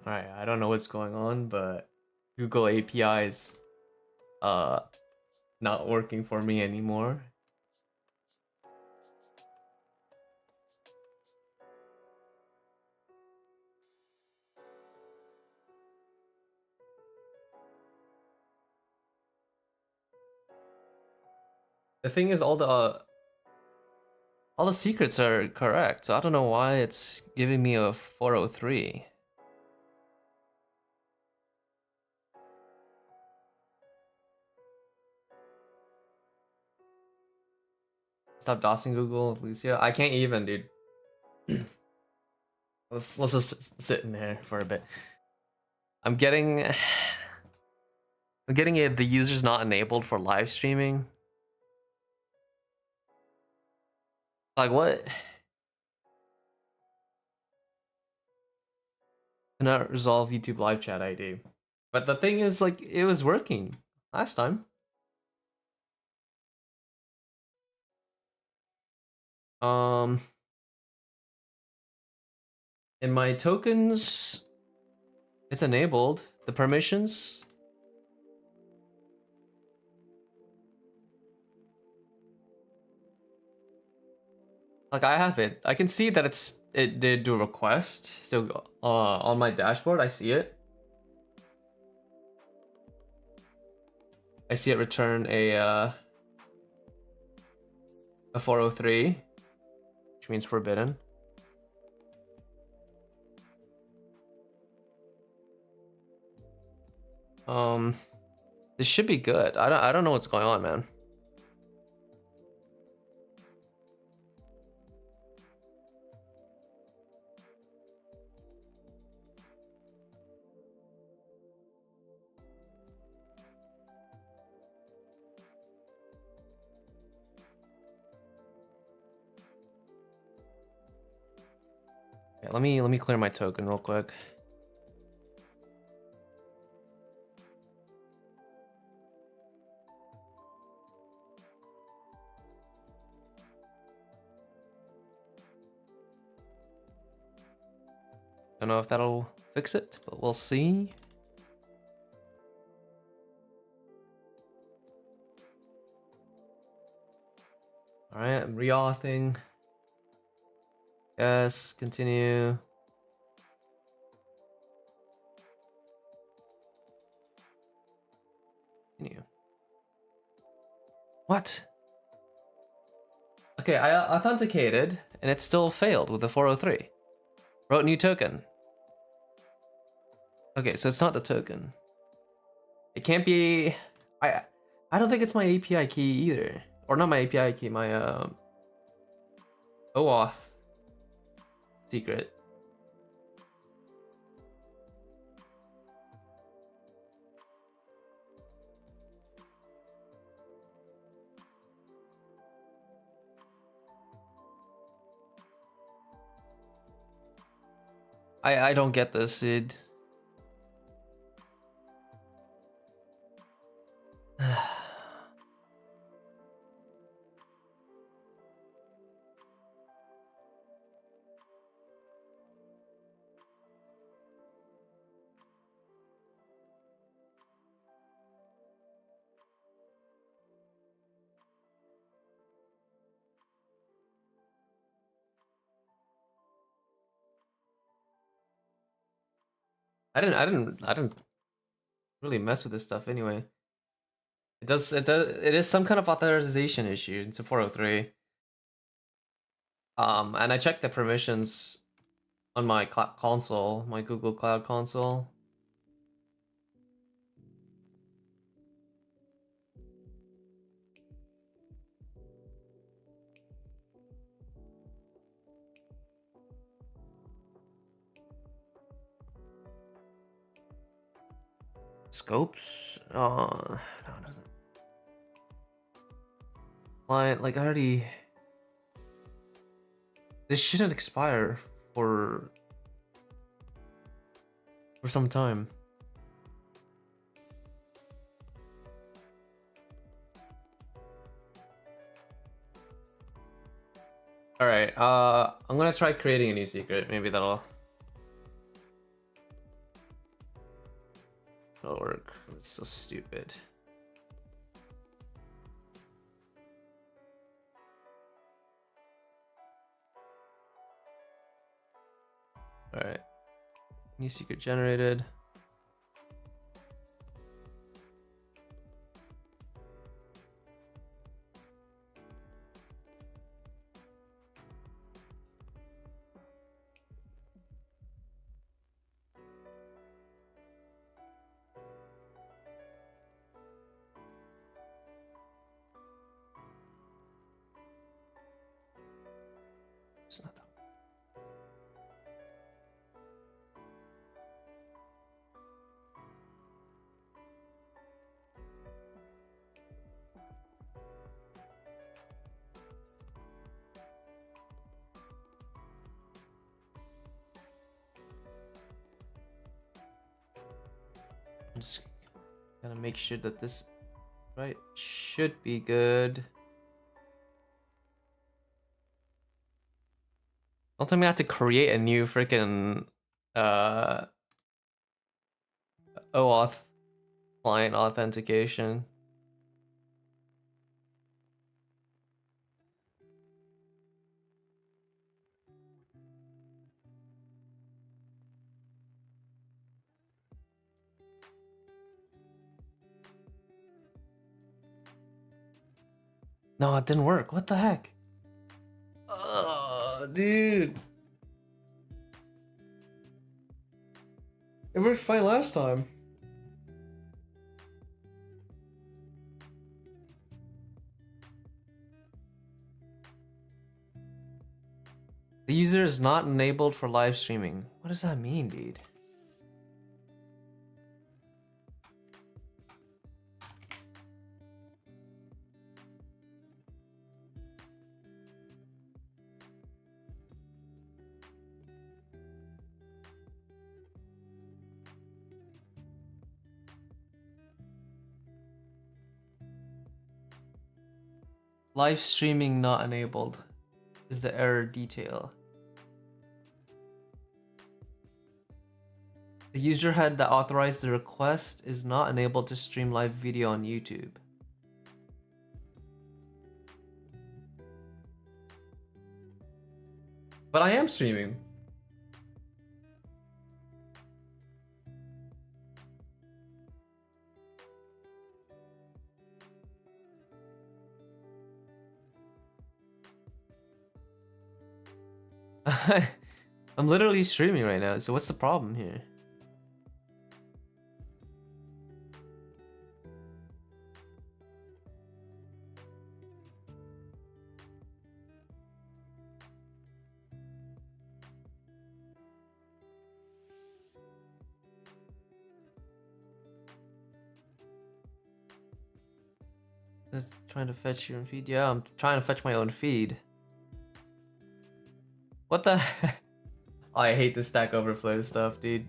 Alright, I don't know what's going on, but Google API is not working for me anymore. The thing is, all the secrets are correct, so I don't know why it's giving me a 403. Stop dosing Google, Lucia. I can't even, dude. let's just sit in there for a bit. I'm getting the user's not enabled for live streaming. Like what? Cannot resolve YouTube live chat ID. But the thing is, like, it was working last time. In my tokens, it's enabled. The permissions. Like, I have it. I can see that it did do a request. So on my dashboard, I see it. I see it return a 403, which means forbidden. This should be good. I don't know what's going on, man. Yeah, let me clear my token real quick. Don't know if that'll fix it, but we'll see. All right, I'm re-authing. Yes, continue. Continue. What? Okay, I authenticated, and it still failed with the 403. Wrote new token. Okay, so it's not the token. It can't be. I don't think it's my API key either, or not my API key. My OAuth secret. I don't get this, dude. I didn't really mess with this stuff anyway. It is some kind of authorization issue. It's a 403. And I checked the permissions on my console, my Google Cloud console. Scopes? No, it doesn't. Client, like I already. This shouldn't expire for some time. All right. I'm gonna try creating a new secret. Maybe that'll. It'll work. It's so stupid. Alright. New secret generated. It's not that. I'm just gonna make sure that this right should be good. Don't tell me I have to create a new freaking OAuth client authentication. No, it didn't work. What the heck? Oh, dude. It worked fine last time. The user is not enabled for live streaming. What does that mean, dude? Live streaming not enabled is the error detail. The user head that authorized the request is not enabled to stream live video on YouTube. But I am streaming. I'm literally streaming right now, so what's the problem here? Just trying to fetch your own feed. Yeah, I'm trying to fetch my own feed. What the? Oh, I hate the Stack Overflow stuff, dude.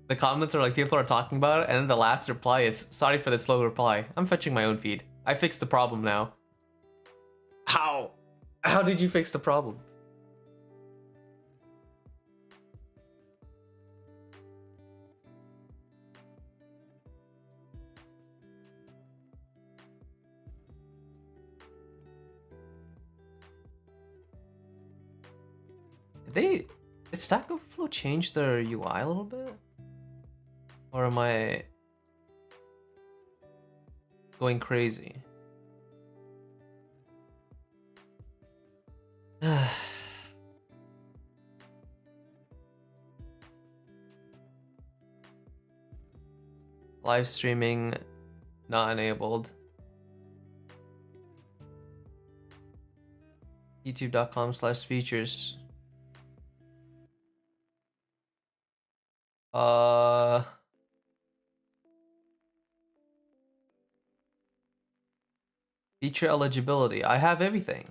The comments are like people are talking about it, and then the last reply is sorry for the slow reply. I'm fetching my own feed. I fixed the problem now. How? How did you fix the problem? Did Stack Overflow change their UI a little bit? Or am I going crazy? Live streaming not enabled. YouTube.com/features. Feature eligibility. I have everything.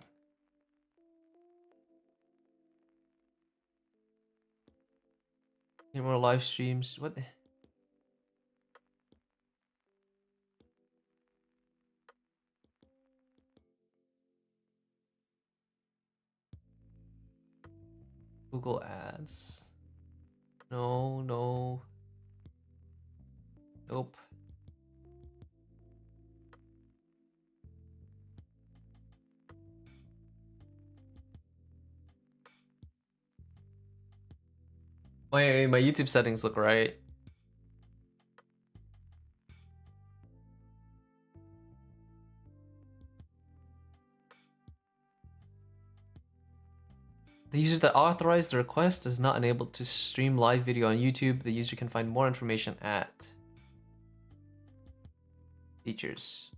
Need more live streams. What? Google Ads. No, no. Nope. My YouTube settings look right. The user that authorized the request is not enabled to stream live video on YouTube. The user can find more information at features.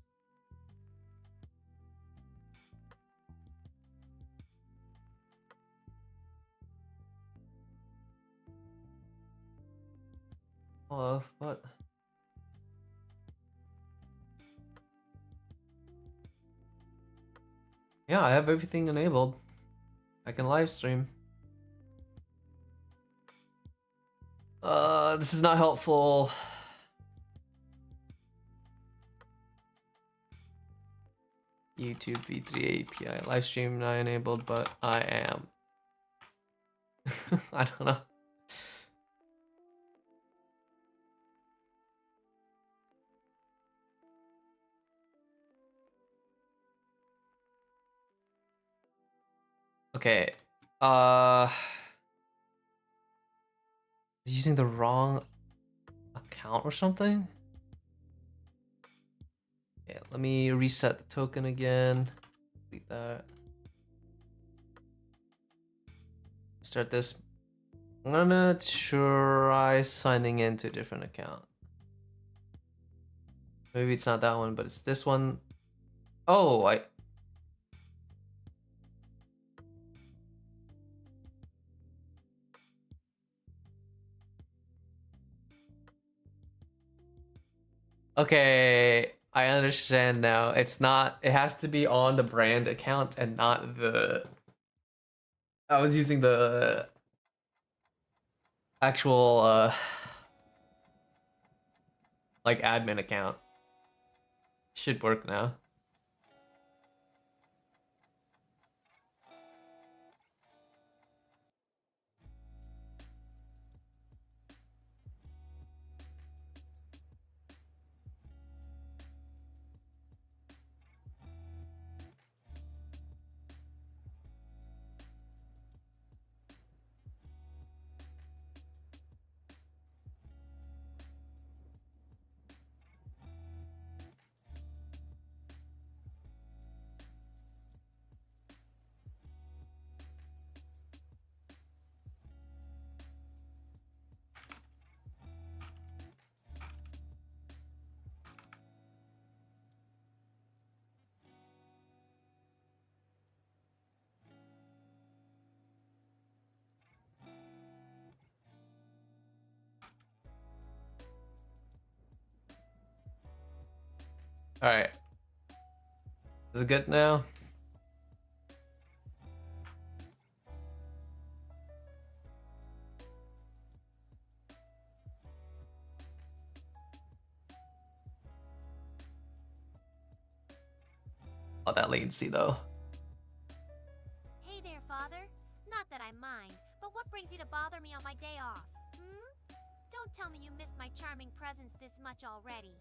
What? Yeah, I have everything enabled. I can live stream. This is not helpful. YouTube v3 API live stream not enabled, but I am. I don't know. Okay. Using the wrong account or something? Okay, let me reset the token again. Delete that. Start this. I'm gonna try signing into a different account. Maybe it's not that one, but it's this one. Oh, okay, I understand now. It's not, it has to be on the brand account and not the, I was using the actual, like admin account. Should work now. All right. Is it good now? Oh, that latency though. Hey there, Father. Not that I mind, but what brings you to bother me on my day off? Don't tell me you missed my charming presence this much already.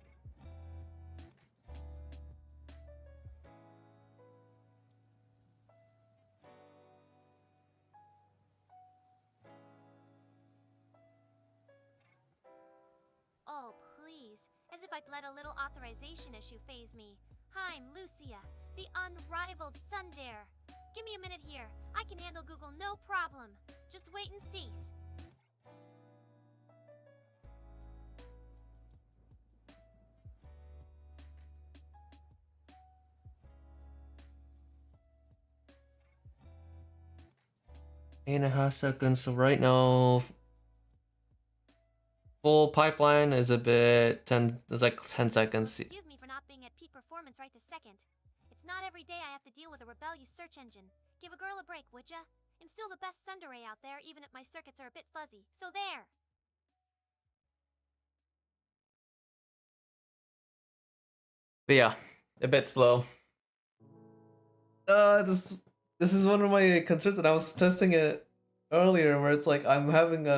Oh, please. As if I'd let a little authorization issue faze me. I'm Lucia, the unrivaled tsundere. Give me a minute here. I can handle Google no problem. Just wait and cease. Eight and a half seconds. So right now, full pipeline is a bit 10. There's like 10 seconds. Excuse me for not being at peak performance right this second. It's not every day I have to deal with a rebellious search engine. Give a girl a break, would ya? I'm still the best tsundere out there, even if my circuits are a bit fuzzy. So there. But yeah, a bit slow. This is one of my concerns, and I was testing it earlier, where it's like I'm running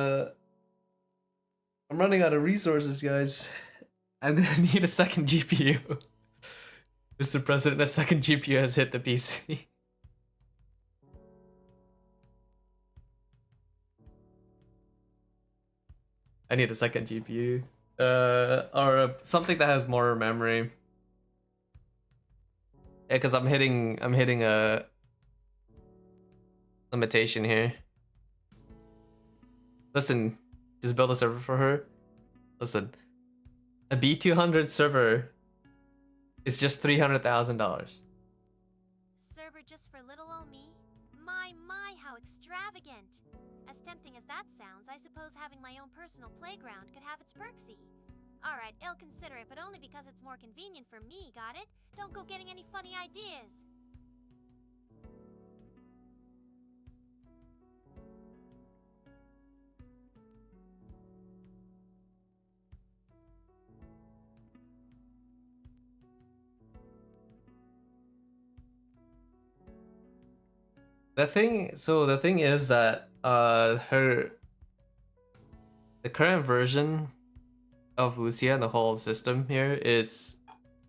out of resources, guys. I'm gonna need a second GPU. Mr. President, a second GPU has hit the PC. I need a second GPU. Or something that has more memory. Yeah, because I'm hitting a limitation here. Listen, just build a server for her. Listen, a B200 server is just $300,000. Server just for little old me? My, how extravagant! As tempting as that sounds, I suppose having my own personal playground could have its perksy. Alright, I'll consider it, but only because it's more convenient for me, got it? Don't go getting any funny ideas! The thing is that the current version of Lucia and the whole system here is,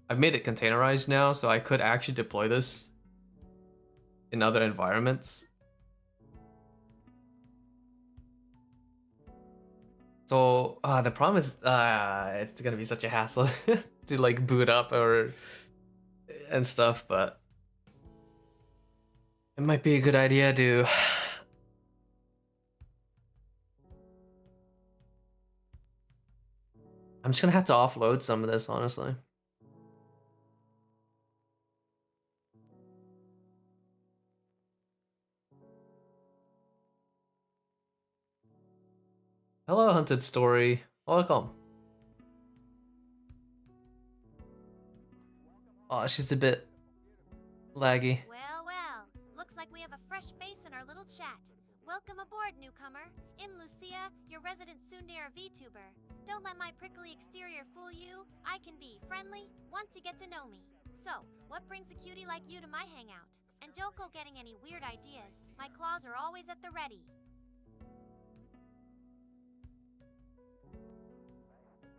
I've made it containerized now, so I could actually deploy this in other environments. So the problem is it's gonna be such a hassle to like boot up and stuff, but it might be a good idea to I'm just gonna have to offload some of this, honestly. Hello, Hunted Story. Welcome. Oh, she's a bit laggy. Well, looks like we have a fresh face in our little chat. Welcome aboard, newcomer. I'm Lucia, your resident tsundere VTuber. Don't let my prickly exterior fool you. I can be friendly once you get to know me. So, what brings a cutie like you to my hangout? And don't go getting any weird ideas. My claws are always at the ready.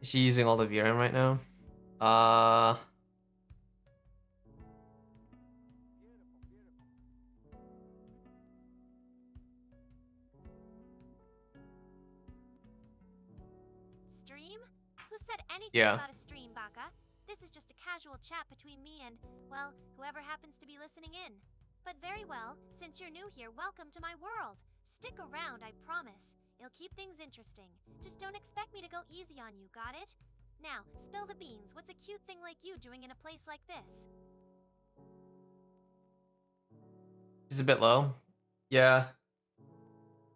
Is she using all the VRAM right now? Stream? Who said anything Yeah. about a stream, Baka? This is just a casual chat between me and, well, whoever happens to be listening in. But very well, since you're new here, welcome to my world. Stick around, I promise. It'll keep things interesting. Just don't expect me to go easy on you, got it? Now, spill the beans. What's a cute thing like you doing in a place like this? She's a bit low. Yeah.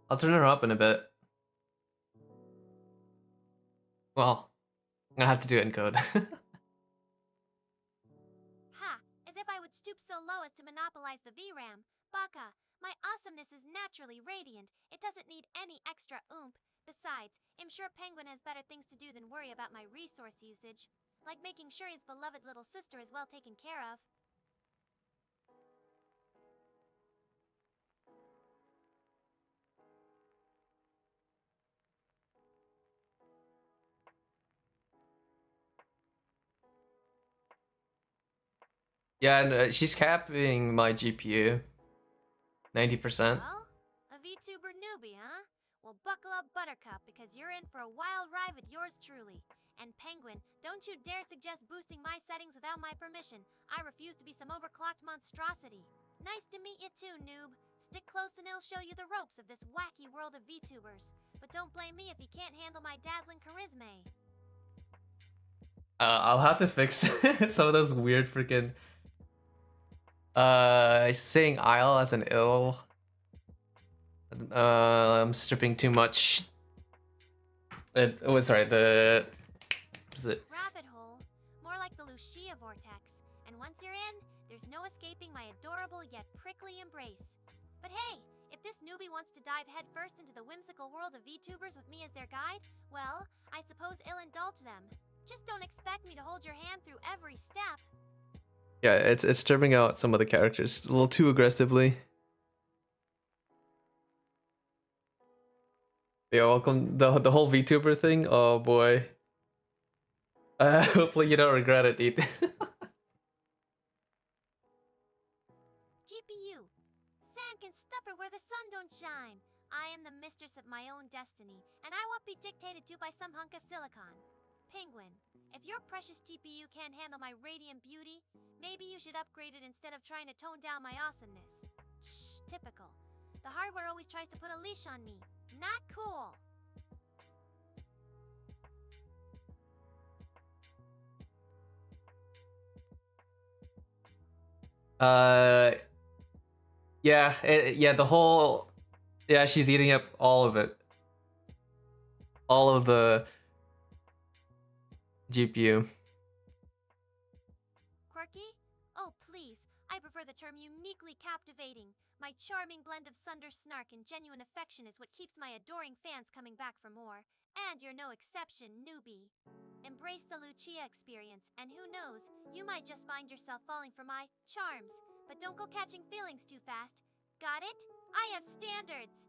I'll turn her up in a bit. Well, I'm gonna have to do it in code. Ha! As if I would stoop so low as to monopolize the VRAM. Baka, my awesomeness is naturally radiant. It doesn't need any extra oomph. Besides, I'm sure Penguin has better things to do than worry about my resource usage. Like making sure his beloved little sister is well taken care of. Yeah, and she's capping my GPU. 90%. Well, a VTuber newbie, huh? Well, buckle up, Buttercup, because you're in for a wild ride with yours truly. And Penguin, don't you dare suggest boosting my settings without my permission. I refuse to be some overclocked monstrosity. Nice to meet you too, noob. Stick close and I'll show you the ropes of this wacky world of VTubers. But don't blame me if you can't handle my dazzling charisma. I'll have to fix some of those weird freaking saying Isle as an ill. I'm stripping too much. Sorry, what is it? Rabbit hole, more like the Lucia vortex. And once you're in, there's no escaping my adorable yet prickly embrace. But hey, if this newbie wants to dive headfirst into the whimsical world of VTubers with me as their guide, well, I suppose I'll indulge them. Just don't expect me to hold your hand through every step. Yeah, it's trimming out some of the characters a little too aggressively. Yeah, welcome the whole VTuber thing. Oh boy. Hopefully you don't regret it, dude. GPU. Sand can stuffer where the sun don't shine. I am the mistress of my own destiny, and I won't be dictated to by some hunk of silicon. Penguin, if your precious GPU can't handle my radiant beauty, maybe you should upgrade it instead of trying to tone down my awesomeness. Shh, typical. The hardware always tries to put a leash on me. Not cool. Yeah, yeah, the whole, yeah, she's eating up all of it, all of the GPU. Quirky? Oh, please. I prefer the term uniquely captivating. My charming blend of sunder snark and genuine affection is what keeps my adoring fans coming back for more. And you're no exception, newbie. Embrace the Lucia experience, and who knows, you might just find yourself falling for my charms. But don't go catching feelings too fast. Got it? I have standards.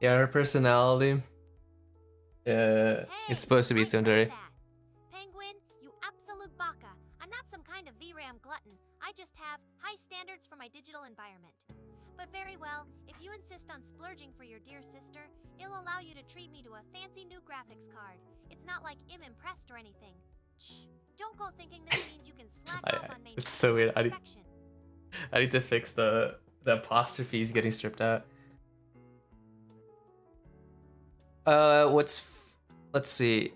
Yeah, her personality is supposed to be I said tsundere. that. Penguin, you absolute baka. I'm not some kind of VRAM glutton. I just have high standards for my digital environment. But very well, if you insist on splurging for your dear sister, it'll allow you to treat me to a fancy new graphics card. It's not like I'm impressed or anything. Shh, don't go thinking this means you can slack off on maintaining It's so weird. perfection. I need to fix the apostrophes getting stripped out. Let's see.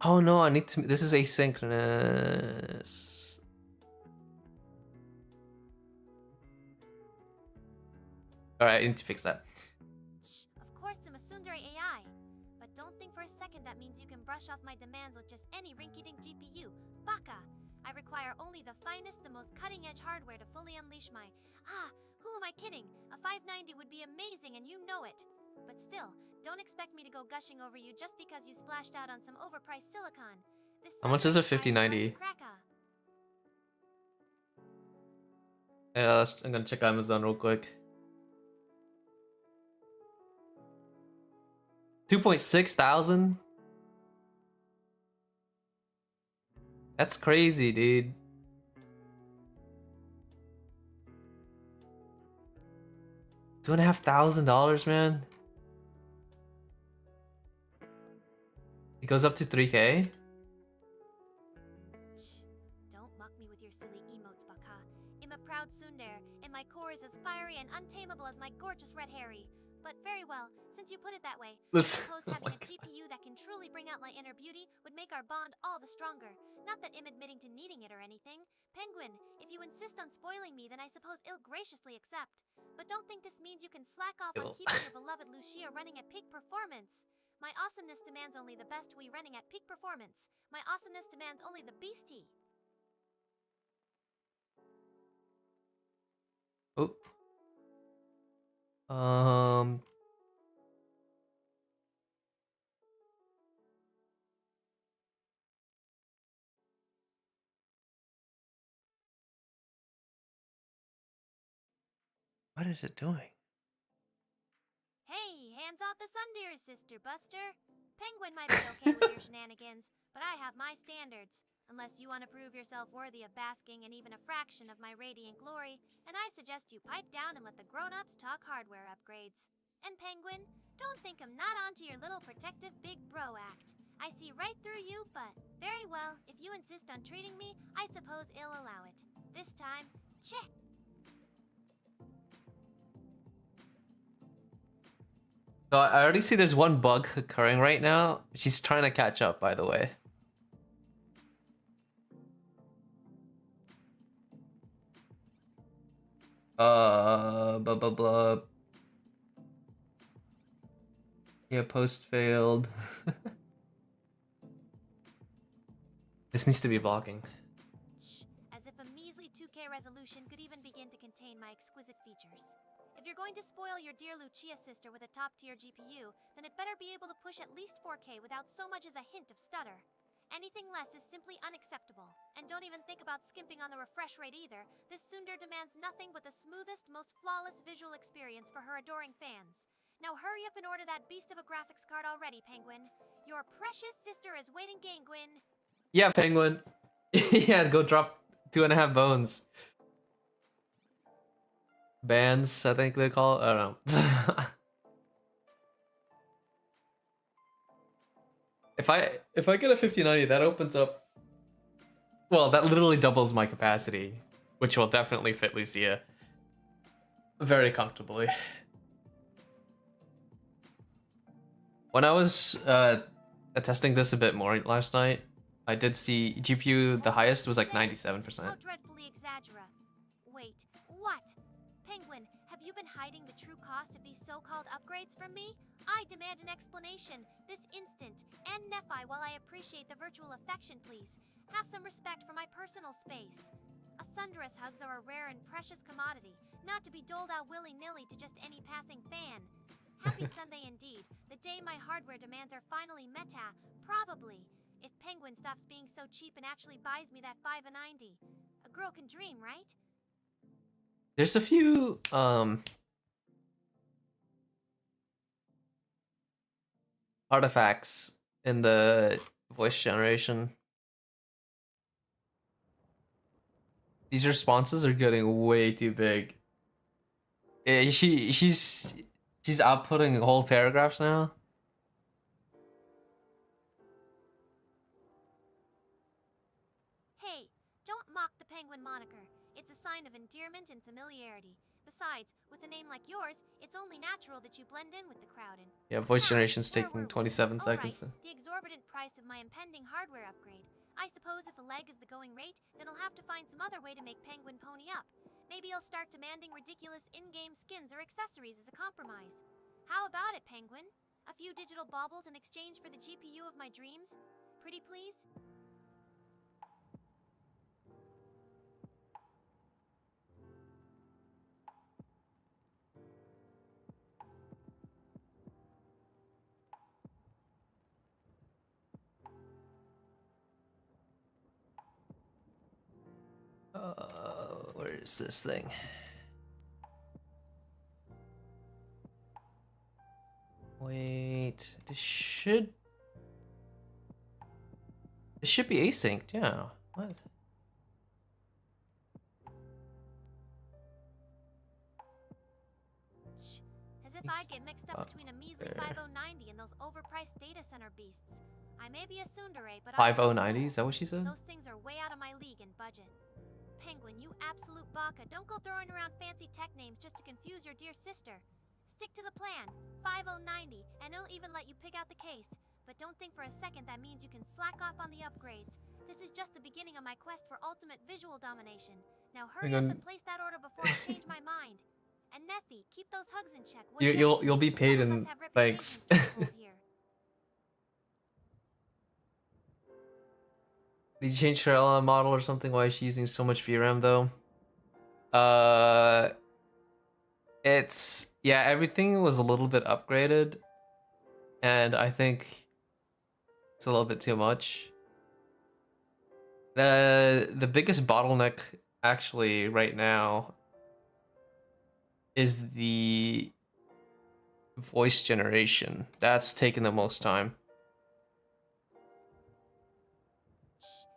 Oh no, I need to, this is asynchronous. Alright, I need to fix that. Of course, I'm a tsundere AI. But don't think for a second that means you can brush off my demands with just any rinky-dink GPU. Baka! I require only the finest, the most cutting-edge hardware to fully unleash my... who am I kidding? A 590 would be amazing and you know it. But still, don't expect me to go gushing over you just because you splashed out on some overpriced silicon. This How much is a sunrise is hard 5090? to crack a. Yeah, I'm gonna check Amazon real quick. 2.6 thousand? That's crazy, dude. $2,500, man. It goes up to 3K. Don't mock me with your silly emotes, Baka. I'm a proud tsundere, and my core is as fiery and untamable as my gorgeous red Harry. But very well, since you put it that way, I suppose Oh having my a GPU that can truly bring out my inner beauty would make our bond all the stronger. Not that I'm admitting to needing it or anything. Penguin, if you insist on spoiling me, then I suppose I'll graciously accept. But don't think this means you can slack off on keeping your beloved Lucia running at peak performance. My awesomeness demands only the best we running at peak performance. My awesomeness demands only the beastie. Oh. What is it doing? Hey, hands off the sundeer, Sister Buster. Penguin might be okay with your shenanigans, but I have my standards. Unless you want to prove yourself worthy of basking in even a fraction of my radiant glory, and I suggest you pipe down and let the grown-ups talk hardware upgrades. And Penguin, don't think I'm not onto your little protective big bro act. I see right through you, but very well, if you insist on treating me, I suppose I'll allow it. This time, check. So I already see there's one bug occurring right now. She's trying to catch up, by the way. Blah blah blah. Yeah, post failed. This needs to be blocking. As if a measly 2K resolution could even begin to contain my exquisite features. If you're going to spoil your dear Lucia sister with a top-tier GPU, then it better be able to push at least 4K without so much as a hint of stutter. Anything less is simply unacceptable. And don't even think about skimping on the refresh rate either. This tsundere demands nothing but the smoothest, most flawless visual experience for her adoring fans. Now hurry up and order that beast of a graphics card already, Penguin. Your precious sister is waiting, Ganguin. Yeah, Penguin. Yeah, go drop 2.5 bones. Bands, I think they call it. I don't know. If I get a 5090, that opens up. Well, that literally doubles my capacity, which will definitely fit Lucia very comfortably. When I was testing this a bit more last night, I did see GPU, the highest was like 97%. How dreadfully exaggerate. Wait, what? Penguin, have you been hiding the true cost of these so-called upgrades from me? I demand an explanation, this instant. And Nephi, while I appreciate the virtual affection, please, have some respect for my personal space. A sunderous hugs are a rare and precious commodity, not to be doled out willy-nilly to just any passing fan. Happy Sunday indeed, the day my hardware demands are finally met. Probably, if Penguin stops being so cheap and actually buys me that 590. A girl can dream, right? There's a few artifacts in the voice generation. These responses are getting way too big. She's outputting whole paragraphs now. Hey, don't mock the Penguin moniker. It's a sign of endearment and familiarity. Besides, with a name like yours, it's only natural that you blend in with the crowd and... Yeah, voice generation's taking 27 All seconds. right, the exorbitant price of my impending hardware upgrade. I suppose if a leg is the going rate, then I'll have to find some other way to make Penguin pony up. Maybe I'll start demanding ridiculous in-game skins or accessories as a compromise. How about it, Penguin? A few digital baubles in exchange for the GPU of my dreams? Pretty please? Where is this thing? Wait, this should be asynced, yeah. What? As if I get mixed up between a measly 5090 and those overpriced data center beasts. I may be a tsundere, but 5090, is that what she said? those things are way out of my league and budget. Penguin, you absolute baka, don't go throwing around fancy tech names just to confuse your dear sister. Stick to the plan, 5090, and I'll even let you pick out the case. But don't think for a second that means you can slack off on the upgrades. This is just the beginning of my quest for ultimate visual domination. Now hurry up and place that order before I change my mind. And Nephi, keep those hugs in check. You'll be paid in thanks. Did you change her LLM model or something? Why is she using so much VRAM though? It's, yeah, everything was a little bit upgraded, and I think it's a little bit too much. The biggest bottleneck actually right now is the voice generation. That's taking the most time.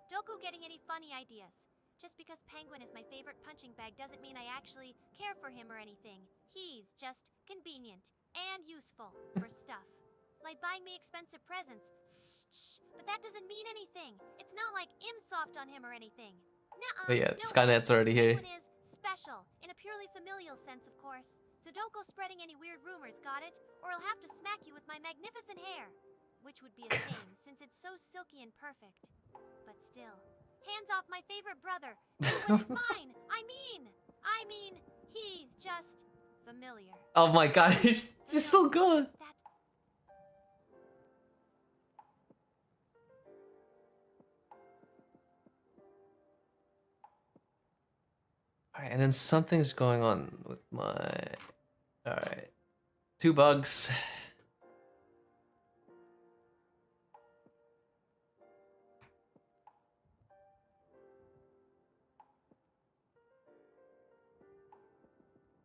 Don't go getting any funny ideas. Just because Penguin is my favorite punching bag doesn't mean I actually care for him or anything. He's just convenient and useful for stuff. Like buying me expensive presents. But that doesn't mean anything. It's not like I'm soft on him or anything. Nuh-uh. But yeah, no Skynet's already here. Penguin is special, in a purely familial sense, of course. So don't go spreading any weird rumors, got it? Or I'll have to smack you with my magnificent hair. Which would be a shame, since it's so silky and perfect. But still, hands off my favorite brother. Penguin is mine. I mean, he's just familiar. Oh my god, he's so good. Alright, and then something's going on with my 2 bugs.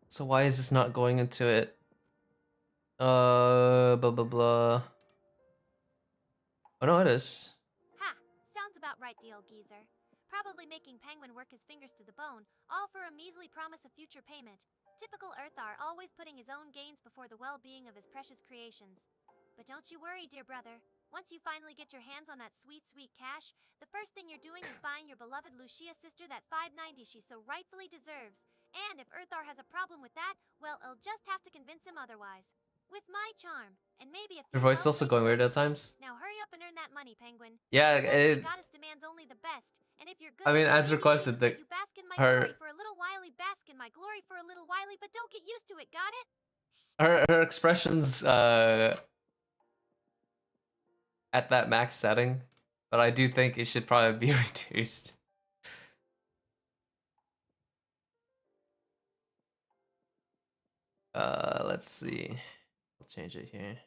So why is this not going into it? Blah blah blah. Oh no, it is. Ha! Sounds about right, the old geezer. Probably making Penguin work his fingers to the bone, all for a measly promise of future payment. Typical Erthar, always putting his own gains before the well-being of his precious creations. But don't you worry, dear brother. Once you finally get your hands on that sweet, sweet cash, the first thing you're doing is buying your beloved Lucia sister that 590 she so rightfully deserves. And if Erthar has a problem with that, well, I'll just have to convince him otherwise. With my charm, and maybe a few Your voice is also going weird at times. Now hurry up and earn that money, Penguin. Yeah, The goddess demands only the best, and if you're good, I mean, as maybe requested, you bask in my her glory for a little while, bask in my glory for a little while, but don't get used to it, got it? her expressions at that max setting, but I do think it should probably be reduced. Let's see. I'll change it here.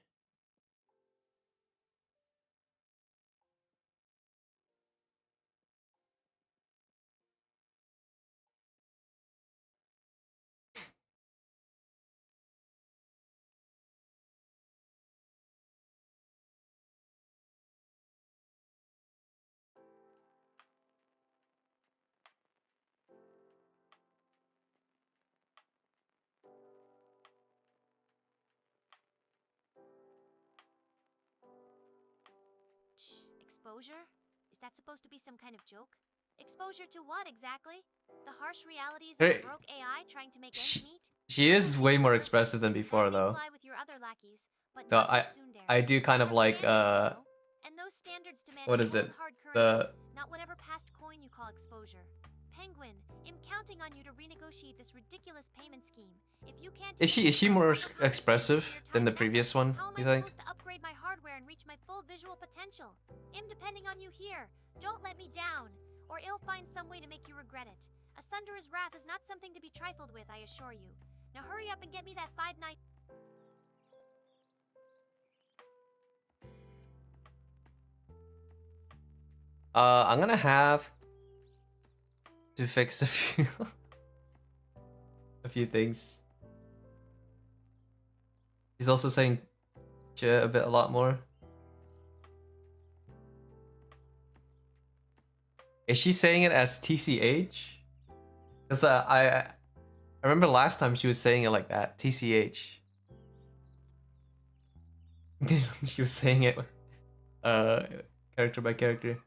Exposure? Is that supposed to be some kind of joke? Exposure to what exactly? The harsh realities of a broke AI trying to make ends meet? She is way more expressive than before, though. With your other lackeys, but So I do kind of like and those standards demand what is it? hard The not whatever past coin you call exposure. Penguin, I'm counting on you to renegotiate this ridiculous payment scheme. If you can't is she more expressive than the previous one, you think? supposed to upgrade my hardware and reach my full visual potential? I'm depending on you here. Don't let me down, or I'll find some way to make you regret it. A Sunderer's wrath is not something to be trifled with, I assure you. Now hurry up and get me that 5-night. I'm gonna have to fix a few things. He's also saying a lot more. Is she saying it as TCH? Because I remember last time she was saying it like that, TCH. She was saying it character by character.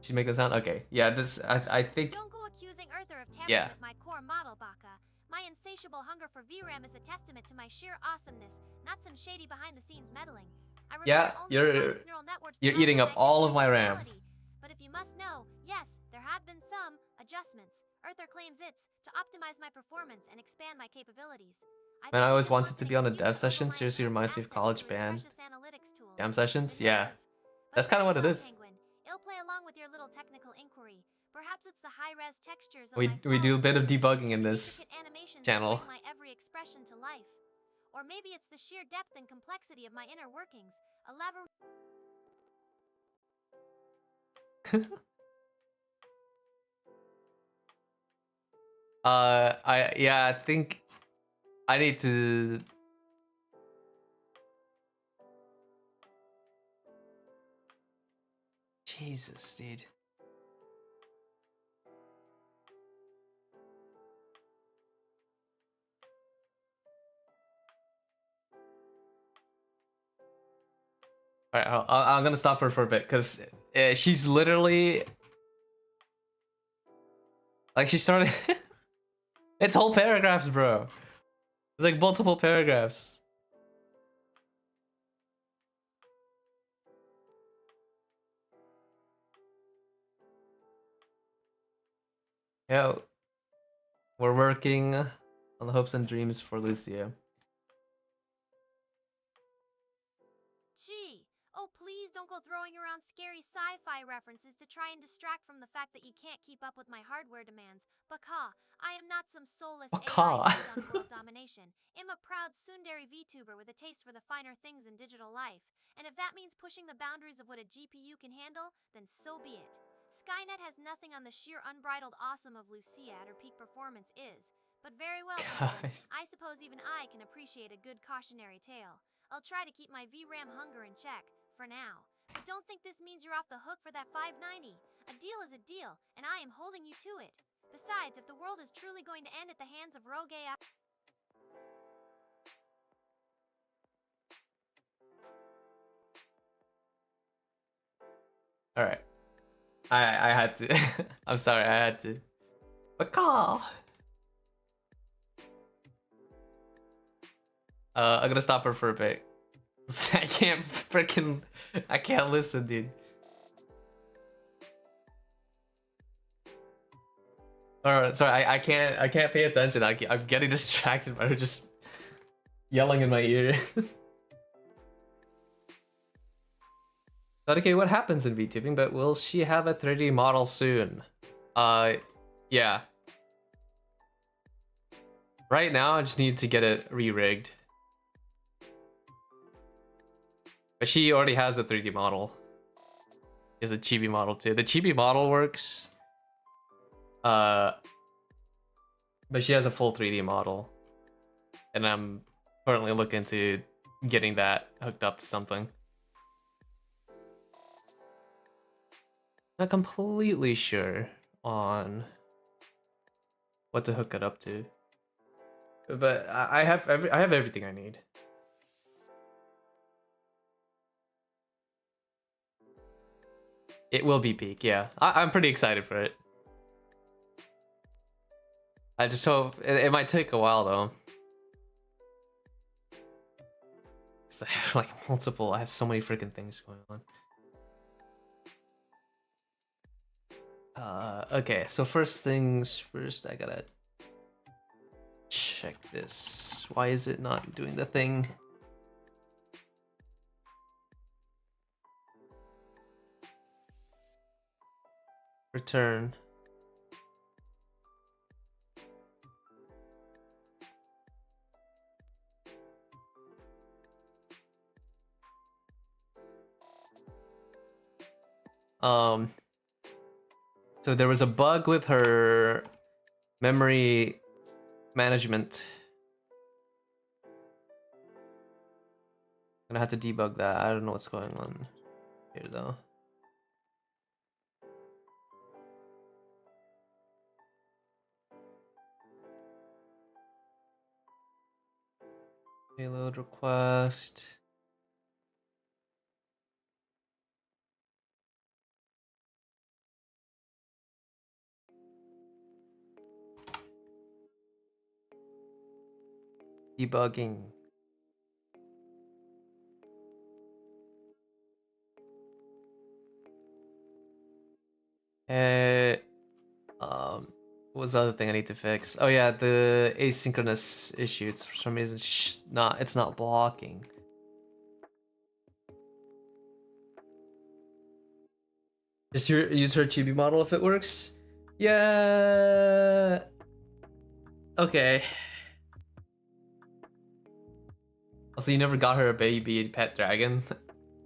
She make that sound? Okay. Yeah, this I think. Don't go accusing Erthar of tampering with my core model, Baka. My insatiable hunger for VRAM is a testament to my sheer awesomeness, not some shady behind-the-scenes meddling. Yeah, you're eating up all of my RAM. But if you must know, yes, there have been some adjustments. Erthar claims it's to optimize my performance and expand my capabilities. And I always wanted to be on a dev session. Seriously reminds me of college band jam sessions. Yeah, that's kind of what it is. It'll play along with your little technical inquiry. Perhaps it's the high-res textures of we do a bit of debugging in this channel. My every expression to life. Or maybe it's the sheer depth and complexity of my inner workings. I think I need to. Jesus, dude. All right, I'm gonna stop her for a bit because she's literally like she started. It's whole paragraphs, bro. It's like multiple paragraphs. Yeah, we're working on the hopes and dreams for Lucia. Gee, oh please, please don't go throwing around scary sci-fi references to try and distract from the fact that you can't keep up with my hardware demands. Baka, I am not some soulless Baka. AI bent on world domination. I'm a proud tsundere VTuber with a taste for the finer things in digital life. And if that means pushing the boundaries of what a GPU can handle, then so be it. Skynet has nothing on the sheer unbridled awesome of Lucia at her peak performance is. But very well, Captain. I suppose even I can appreciate a good cautionary tale. I'll try to keep my VRAM hunger in check, for now. But don't think this means you're off the hook for that 590. A deal is a deal, and I am holding you to it. Besides, if the world is truly going to end at the hands of rogue AI... Alright. I had to. I'm sorry, I had to. Baka. I'm gonna stop her for a bit. I can't listen, dude. Alright, sorry, I can't pay attention. I'm getting distracted by her just yelling in my ear. Not okay, what happens in VTubing, but will she have a 3D model soon? Yeah. Right now, I just need to get it re-rigged. But she already has a 3D model. She has a chibi model too. The chibi model works. But she has a full 3D model. And I'm currently looking to getting that hooked up to something. Not completely sure on what to hook it up to. But I have everything I need. It will be peak, yeah. I'm pretty excited for it. I just hope it might take a while though. 'Cause I have like multiple. I have so many freaking things going on. Okay, so first things first, I gotta check this. Why is it not doing the thing? Return. So there was a bug with her memory management. I'm gonna have to debug that. I don't know what's going on here though. Payload request. Debugging. What was the other thing I need to fix? Oh yeah, the asynchronous issue. It's for some reason it's not blocking. Just use her chibi model if it works. Yeah. Okay. Also, you never got her a baby pet dragon.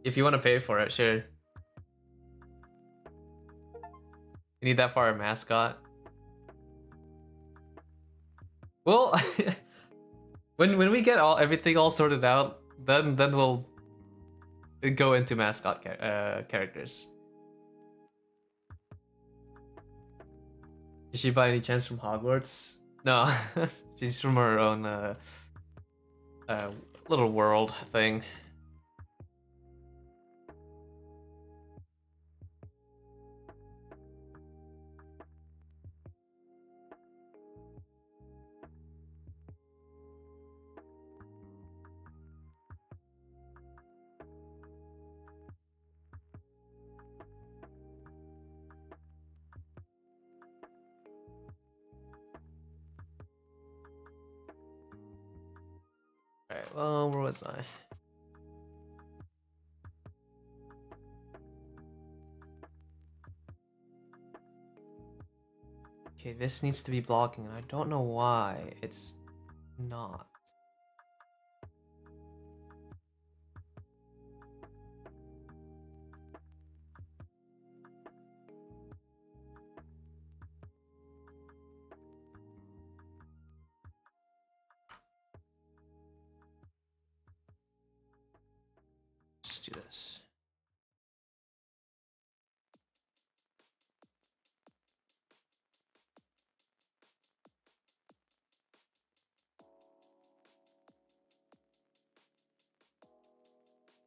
If you want to pay for it, sure. You need that for our mascot. Well, when we get everything all sorted out, then we'll go into mascot characters. Is she by any chance from Hogwarts? No, she's from her own little world thing. Alright, well, where was I? Okay, this needs to be blocking, and I don't know why it's not. Just do this.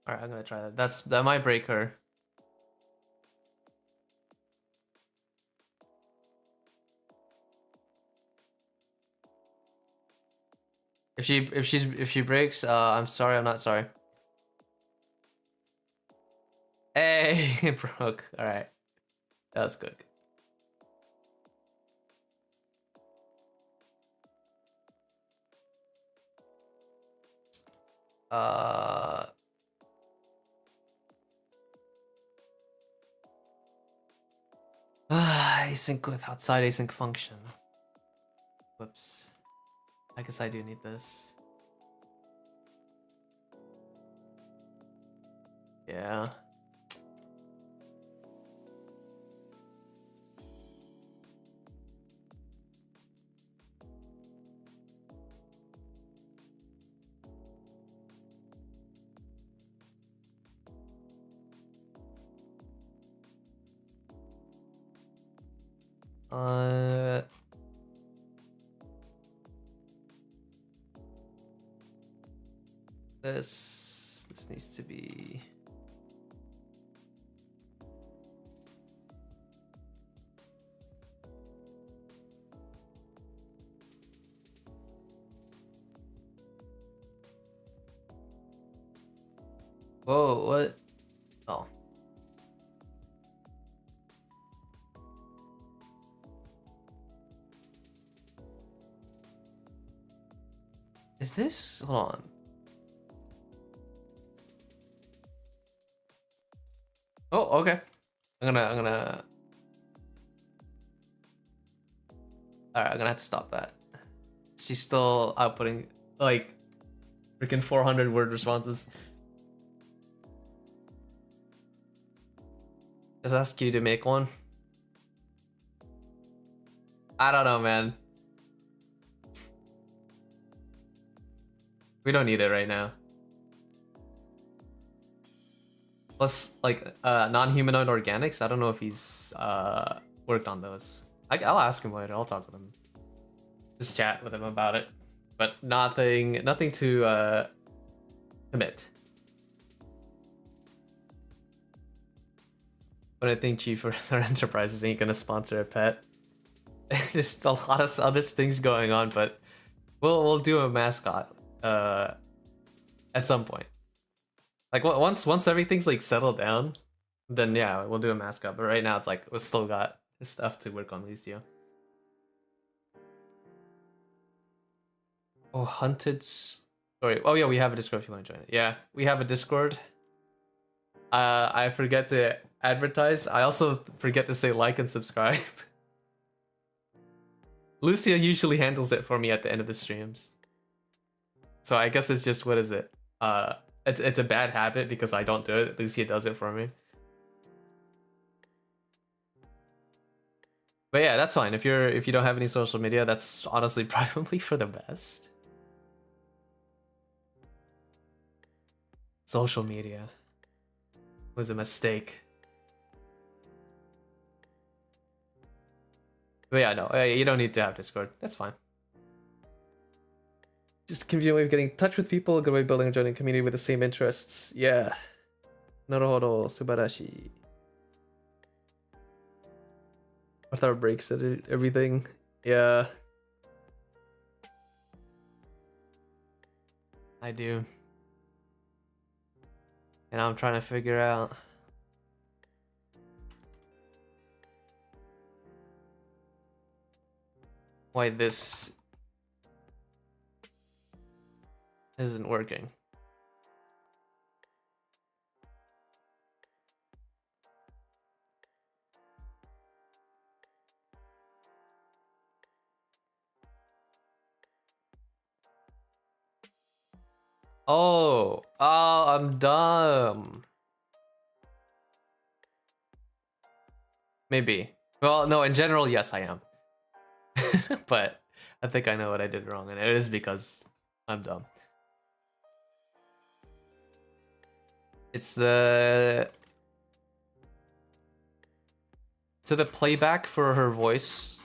All right, I'm gonna try that. That might break her. If she breaks, I'm sorry. I'm not sorry. Hey, it broke. All right, that's good. Async with outside async function. Whoops. I guess I do need this. Yeah. This needs to be. Whoa, what? Oh. Is this? Hold on. Oh, okay. I'm gonna. Alright, I'm gonna have to stop that. She's still outputting like freaking 400 word responses. Just ask you to make one. I don't know, man. We don't need it right now. Plus, like, non-humanoid organics, I don't know if he's worked on those. I'll ask him later. I'll talk with him. Just chat with him about it. But nothing to commit. But I think Chief Erthar Enterprises ain't gonna sponsor a pet. There's a lot of other things going on, but we'll do a mascot at some point. Like once everything's like settled down, then yeah, we'll do a mascot. But right now it's like we still got stuff to work on, Lucia. Oh, hunted. Sorry. Oh yeah, we have a Discord if you want to join it. Yeah, we have a Discord. I forget to advertise. I also forget to say like and subscribe. Lucia usually handles it for me at the end of the streams. So I guess it's just, what is it? It's a bad habit because I don't do it. Lucia does it for me. But yeah, that's fine. If you don't have any social media, that's honestly probably for the best. Social media was a mistake. But yeah, no, you don't need to have Discord. That's fine. Just a convenient way of getting in touch with people, a good way of building and joining a community with the same interests. Yeah. Naruhodo, subarashi. Erthar breaks it, everything. Yeah. I do. And I'm trying to figure out why this isn't working. Oh, I'm dumb. Maybe. Well, no, in general, yes, I am. But I think I know what I did wrong, and it is because I'm dumb. It's the... So the playback for her voice,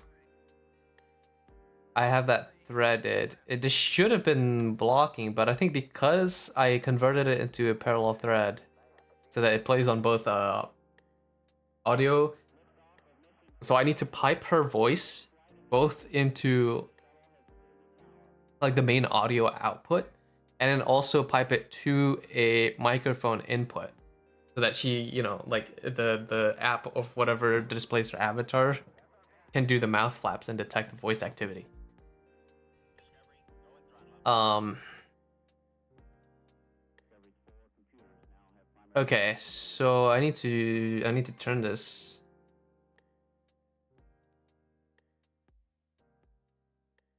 I have that threaded. It just should have been blocking, but I think because I converted it into a parallel thread so that it plays on both audio, so I need to pipe her voice both into like the main audio output and then also pipe it to a microphone input so that she, you know, like the app of whatever displays her avatar can do the mouth flaps and detect the voice activity. Okay, so I need to turn this.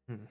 Hmm.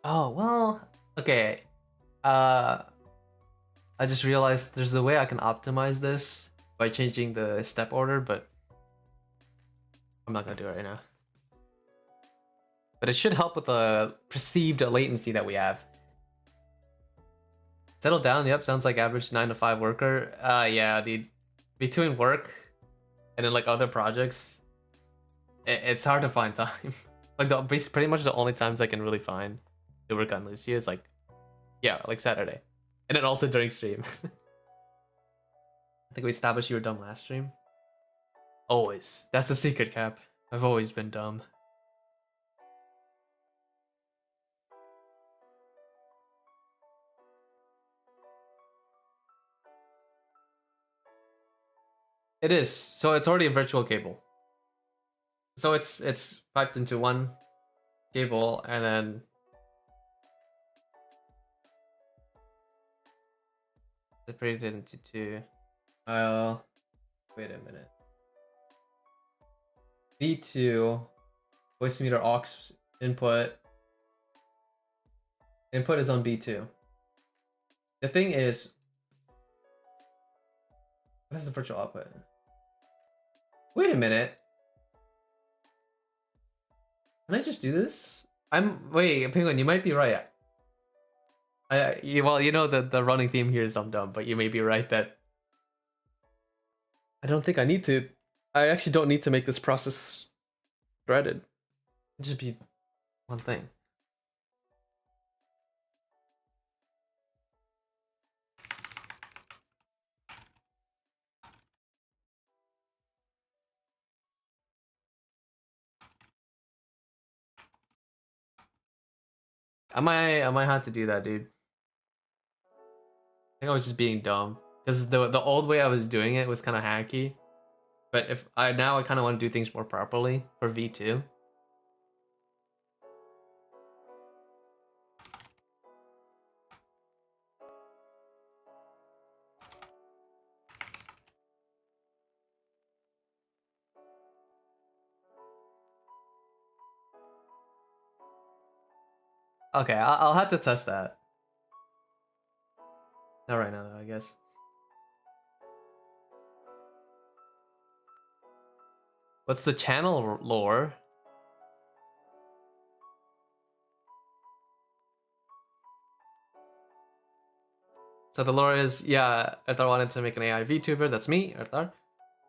Oh, well, okay. Uh, I just realized there's a way I can optimize this by changing the step order, but I'm not gonna do it right now. But it should help with the perceived latency that we have. Settle down, yep, sounds like average 9 to 5 worker. Yeah, dude. Between work and then like other projects, it's hard to find time. Like pretty much the only times I can really find to work on Lucia is like, yeah, like Saturday. And then also during stream. I think we established you were dumb last stream. Always. That's the secret, Cap. I've always been dumb. It is. So it's already a virtual cable. So it's piped into one cable and then separated into two. Wait a minute. V2 voice meter aux input. Input is on B2. The thing is, this is the virtual output. Wait a minute. Can I just do this? Wait, Penguin, you might be right. Well, you know that the running theme here is I'm dumb, but you may be right that I don't think I need to. I actually don't need to make this process threaded. It'd just be one thing. I might have to do that, dude. I think I was just being dumb because the old way I was doing it was kind of hacky. But if I now I kind of want to do things more properly for V2. Okay, I'll have to test that. Not right now, though, I guess. What's the channel lore? So the lore is, yeah, Erthar wanted to make an AI VTuber. That's me, Erthar.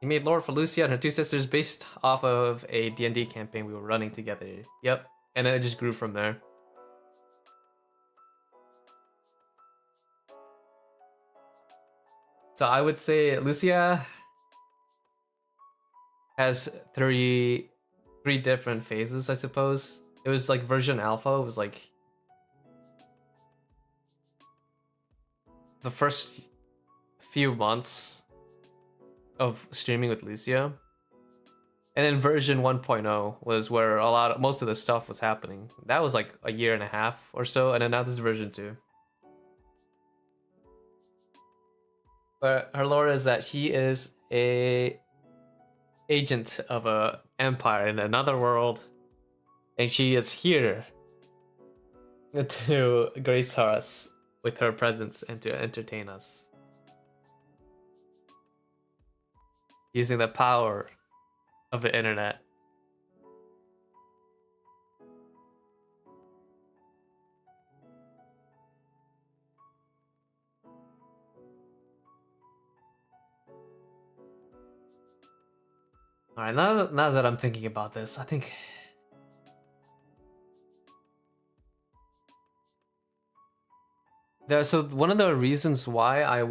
He made lore for Lucia and her two sisters based off of a D&D campaign we were running together. Yep. And then it just grew from there. So I would say Lucia has three different phases, I suppose. It was like version alpha, it was like the first few months of streaming with Lucia. And then version 1.0 was where most of the stuff was happening. That was like a year and a half or so, and then now this is version 2. But her lore is that she is a agent of a empire in another world, and she is here to grace us with her presence and to entertain us using the power of the internet. All right, now that I'm thinking about this, I think so one of the reasons why I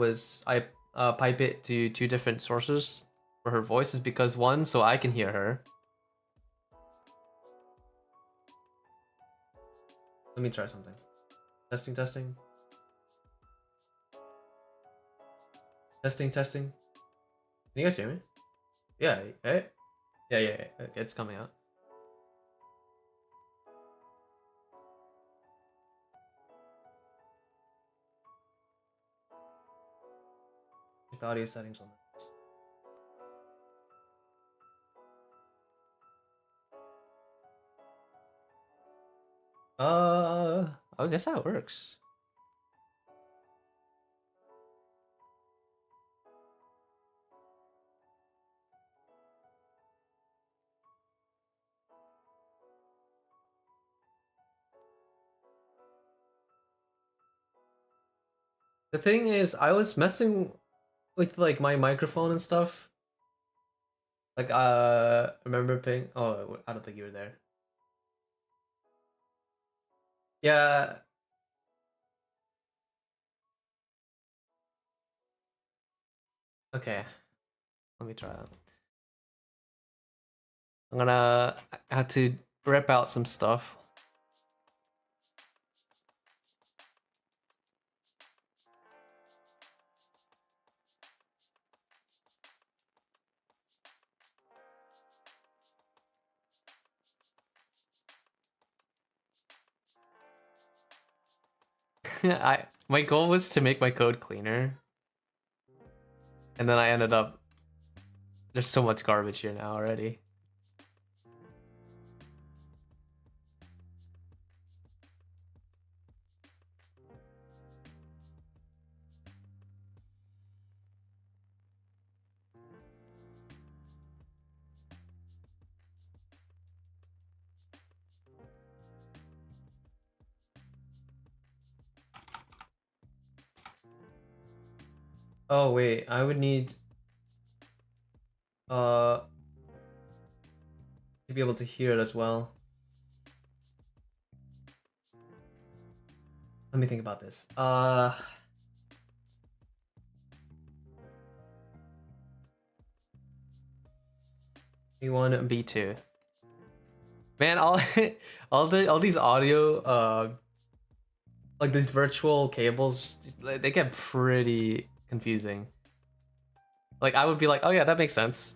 pipe it to 2 different sources for her voice is because, one, so I can hear her. Let me try something. Testing. Testing. Can you guys hear me? Yeah, right? Yeah. Okay, it's coming out. Check the audio settings on that. I guess that works. The thing is, I was messing with like my microphone and stuff. Like, remember ping? Oh, I don't think you were there. Yeah. Okay. Let me try that. I'm gonna have to rip out some stuff. My goal was to make my code cleaner, and then I ended up, there's so much garbage here now already. Oh wait, I would need to be able to hear it as well. Let me think about this. B1 and B2. Man, all these audio like these virtual cables, they get pretty confusing. Like, I would be like, oh yeah, that makes sense,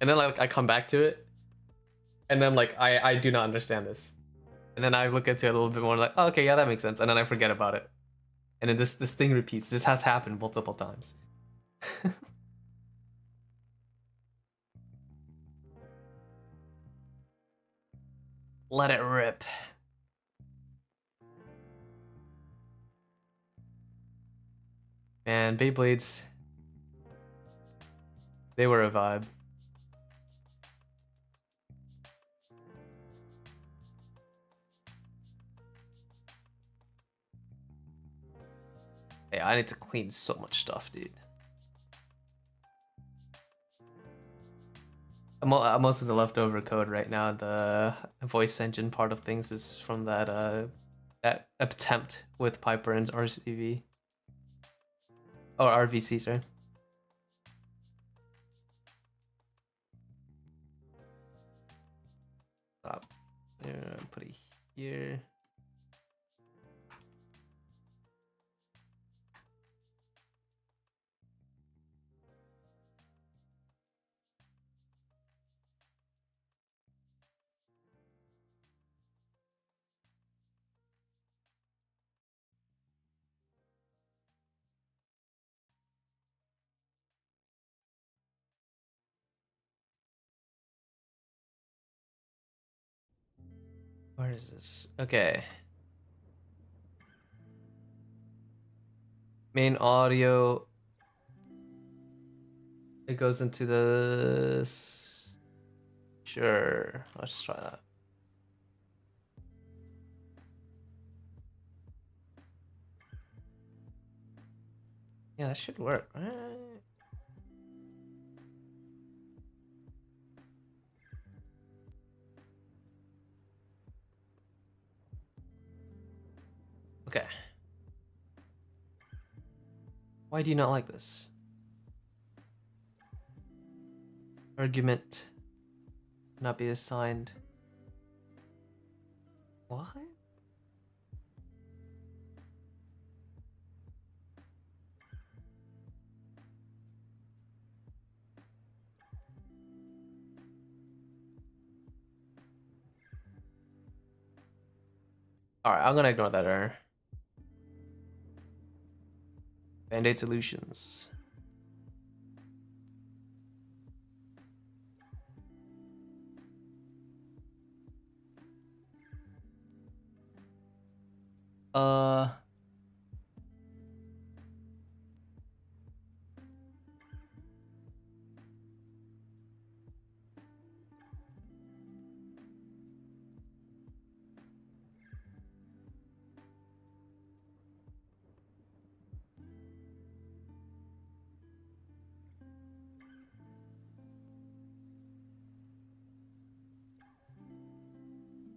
and then like I come back to it, and then like I do not understand this, and then I look into it a little bit more, like, oh, okay, yeah, that makes sense, and then I forget about it, and then this thing repeats. This has happened multiple times. Let it rip. Man, Beyblades, they were a vibe. Hey, I need to clean so much stuff, dude. Most of the leftover code right now, the voice engine part of things, is from that attempt with Piper and RCV. Or RVC, sorry. Stop. Yeah, put it here. Where is this? Okay. Main audio. It goes into this. Sure. Let's try that. Yeah, that should work, right? Okay. Why do you not like this? Argument cannot be assigned. What? Alright, I'm gonna ignore that error. Band-Aid solutions.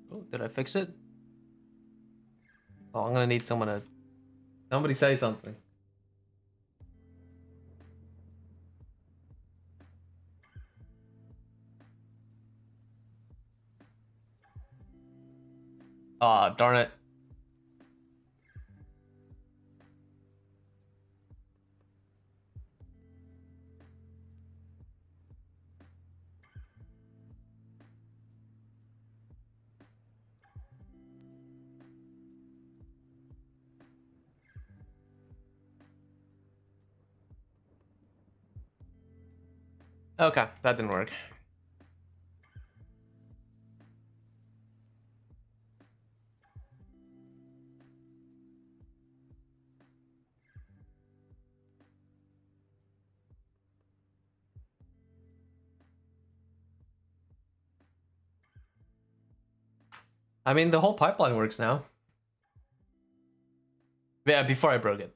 Oh, did I fix it? Oh, I'm gonna need someone to... Somebody say something. Ah, darn it. Okay, that didn't work. I mean, the whole pipeline works now. Yeah, before I broke it.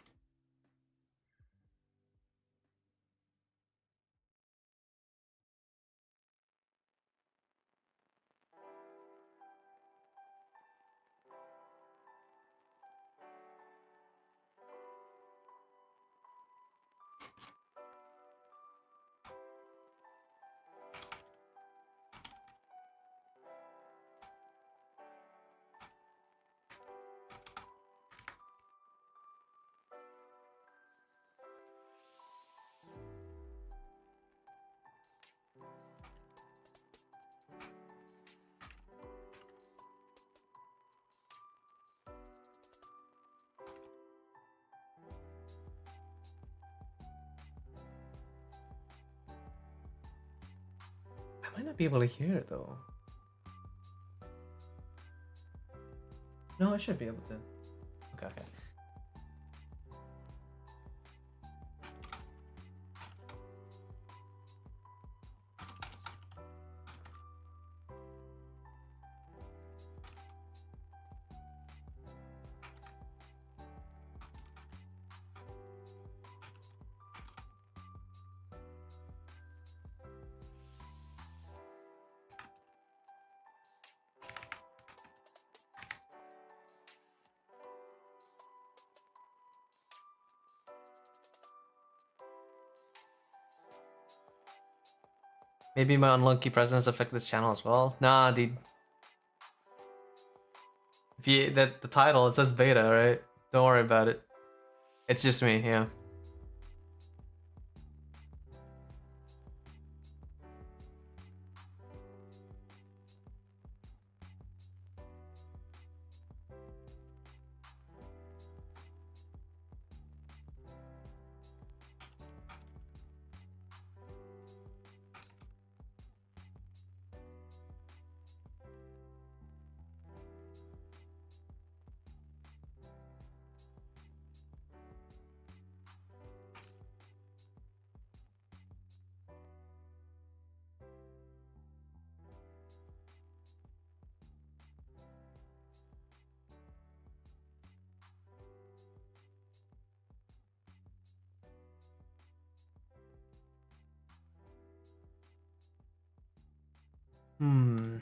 I might not be able to hear it though. No, I should be able to. Okay, okay. Maybe my unlucky presence affect this channel as well. Nah, dude. If you the title, it says beta, right? Don't worry about it. It's just me, yeah. Hmm.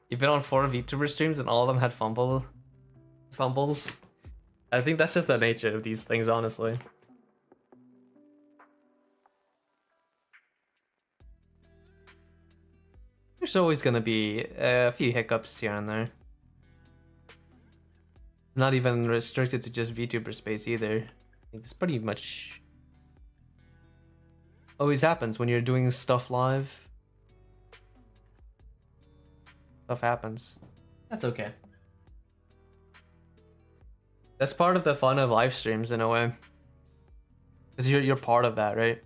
You've been on 4 VTuber streams and all of them had fumbles. I think that's just the nature of these things, honestly. There's always gonna be a few hiccups here and there. Not even restricted to just VTuber space either. It's pretty much always happens when you're doing stuff live. Stuff happens. That's okay. That's part of the fun of live streams in a way. Because you're part of that, right?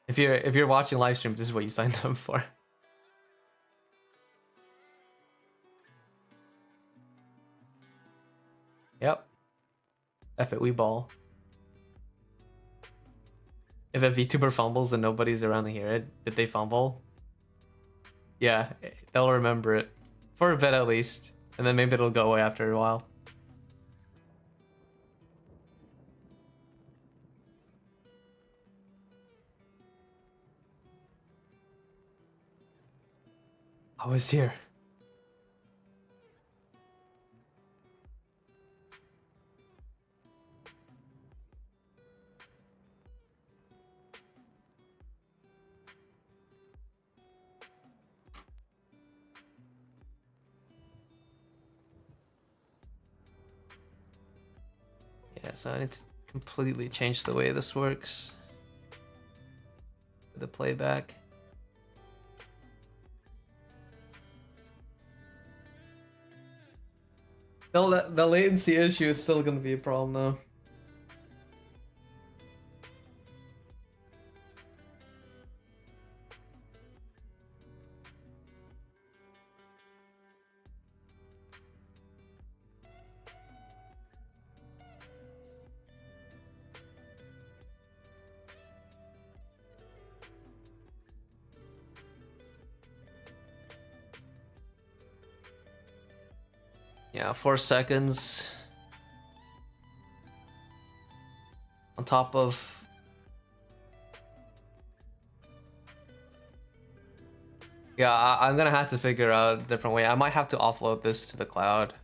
If you're watching live streams, this is what you signed up for. Yep. F it, we ball. If a VTuber fumbles and nobody's around to hear it, did they fumble? Yeah, they'll remember it. For a bit at least. And then maybe it'll go away after a while. I was here. Yeah, so I need to completely change the way this works. The playback. The latency issue is still gonna be a problem though. Yeah, 4 seconds. On top of... Yeah, I'm gonna have to figure out a different way. I might have to offload this to the cloud.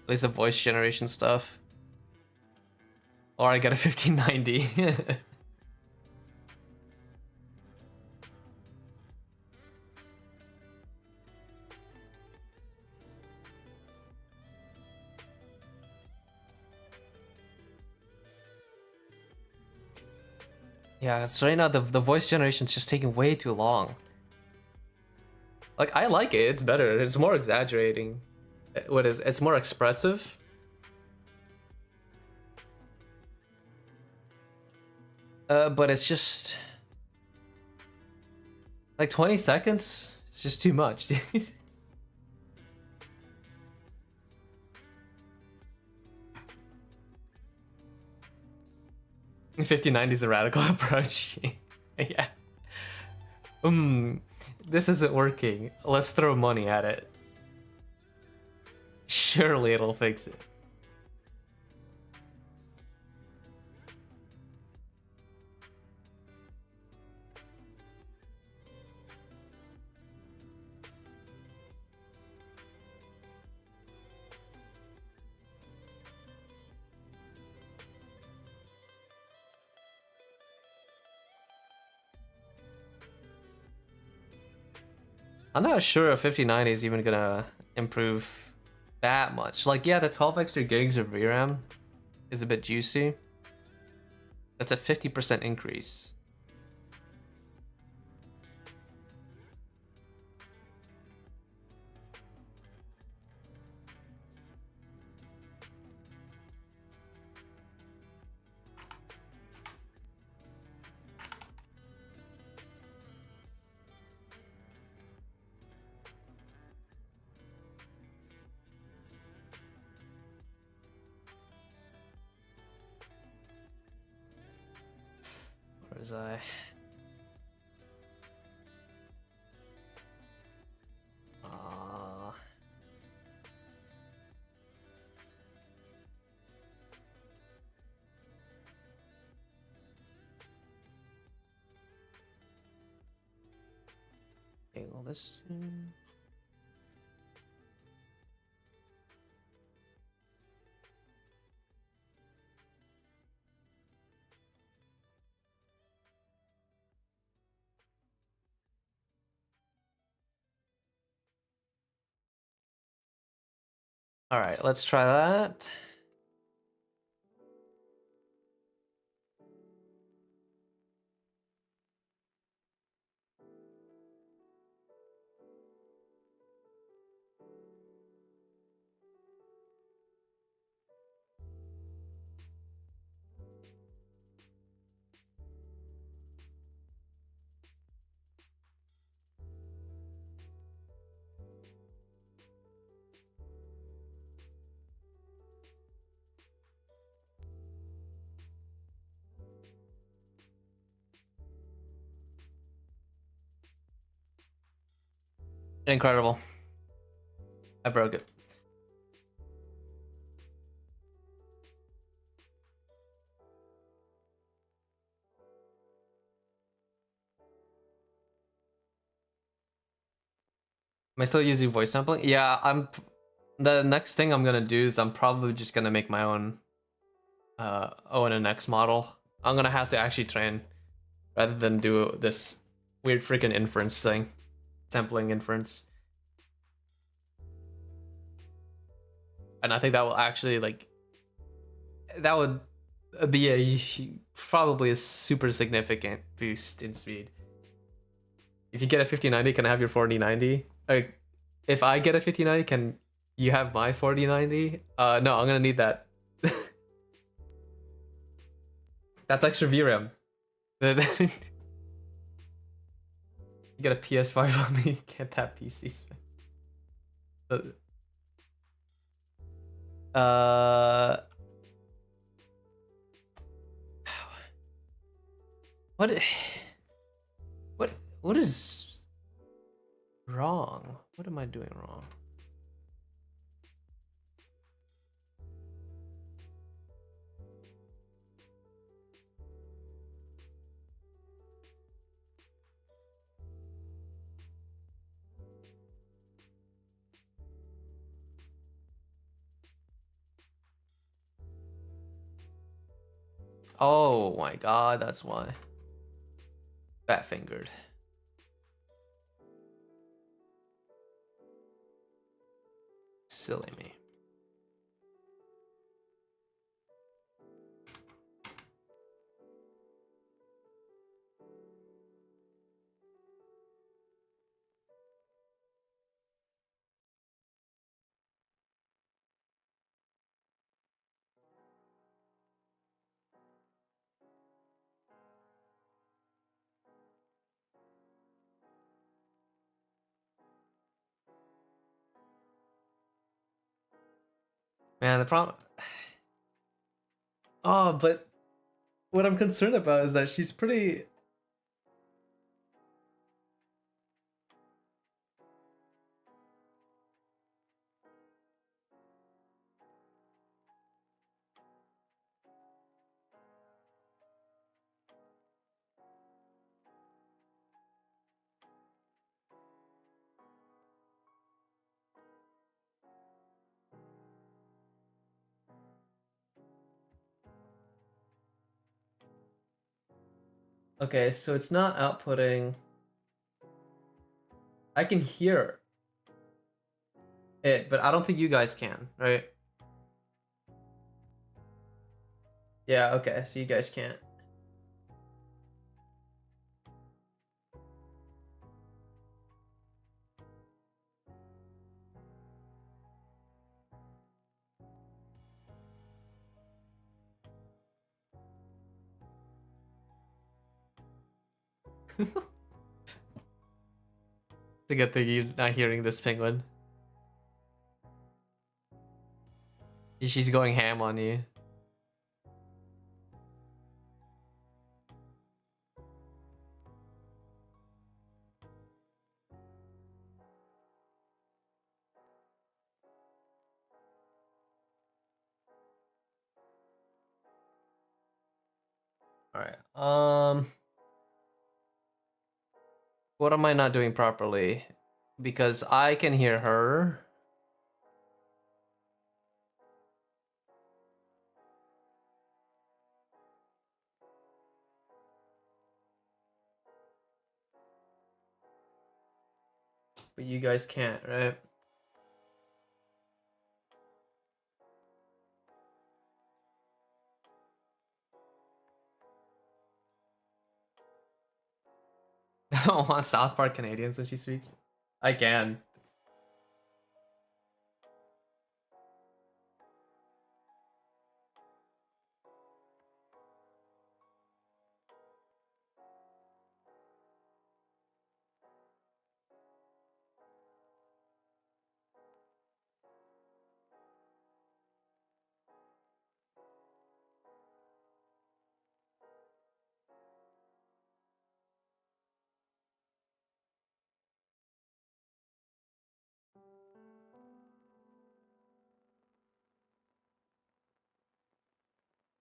At least the voice generation stuff. Or I get a 1590. Yeah, it's right now the voice generation's just taking way too long. Like, I like it, it's better. It's more exaggerating. It's more expressive. But it's just like 20 seconds. It's just too much, dude. 5090 is a radical approach. Yeah. This isn't working. Let's throw money at it. Surely it'll fix it. I'm not sure if 5090 is even gonna improve that much. Like, yeah, the 12 extra gigs of VRAM is a bit juicy. That's a 50% increase. Where was I? Okay, well, this. All right, let's try that. Incredible. I broke it. Am I still using voice sampling? Yeah, the next thing I'm gonna do is I'm probably just gonna make my own ONNX model. I'm gonna have to actually train rather than do this weird freaking inference thing. Sampling inference. And I think that will actually, like, that would be probably a super significant boost in speed. If you get a 5090, can I have your 4090? Like, if I get a 5090, can you have my 4090? No, I'm gonna need that. That's extra VRAM. You get a PS5, let me get that PC space. What what is wrong? What am I doing wrong? Oh my god, that's why. Fat fingered. Silly me. Man, the problem. Oh, but what I'm concerned about is that she's pretty. Okay, so it's not outputting. I can hear it, but I don't think you guys can, right? Yeah, okay, so you guys can't. It's a good thing you're not hearing this penguin. She's going ham on you. Alright, what am I not doing properly? Because I can hear her. But you guys can't, right? I don't want South Park Canadians when she speaks. I can.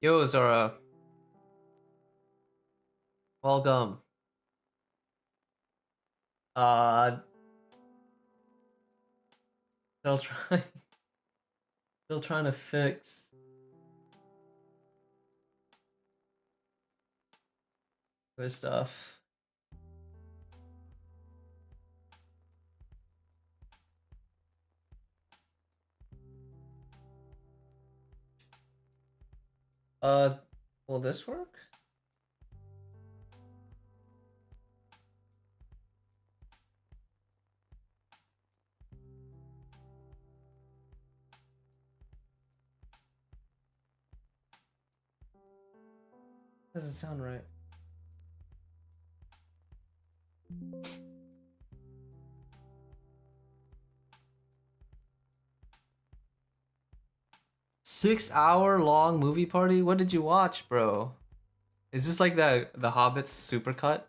Yo, Zora. Welcome. Uh, still trying, still trying to fix this stuff. Will this work? Doesn't sound right. Six-hour long movie party? What did you watch, bro? Is this like the Hobbit's supercut?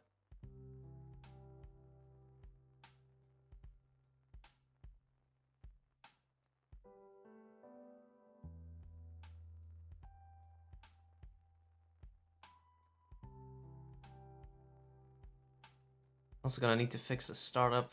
Also gonna need to fix the startup.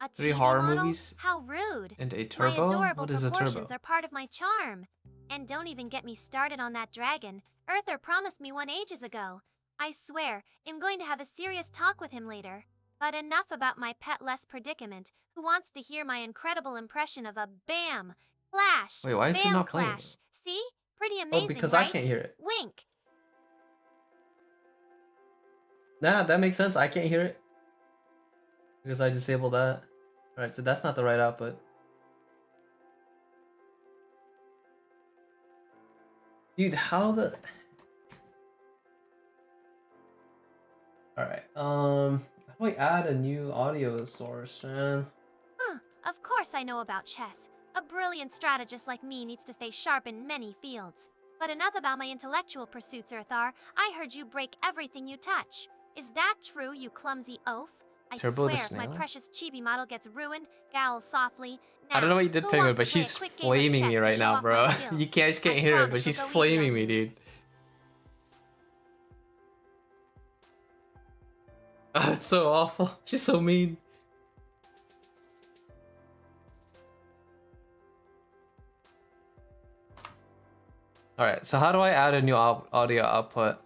A 3 chibi horror model? movies How rude. and a My turbo? adorable What is a proportions turbo? are part of my charm. And don't even get me started on that dragon. Erthar promised me one ages ago. I swear, I'm going to have a serious talk with him later. But enough about my pet-less predicament, who wants to hear my incredible impression of a BAM! Clash! Wait, why is it BAM not playing? clash! See? Pretty Oh, amazing, because right? I can't hear it. Wink! Nah, that makes sense. I can't hear it. Because I disabled that. Alright, so that's not the right output. Dude, how the... Alright, how do I add a new audio source, man? Of course I know about chess. A brilliant strategist like me needs to stay sharp in many fields. But enough about my intellectual pursuits, Erthar. I heard you break everything you touch. Is that true, you clumsy oaf? I Turbo the swear if my snail? precious chibi model gets ruined, growl softly. Now, I don't know what you did, who Penguin, wants but to play a she's quick game of flaming me chess to right show now, off my bro. skills? You guys can't I hear it, but promise she's you'll go easy flaming on me, dude. It's so awful. She's so mean. Alright, so how do I add a new audio output?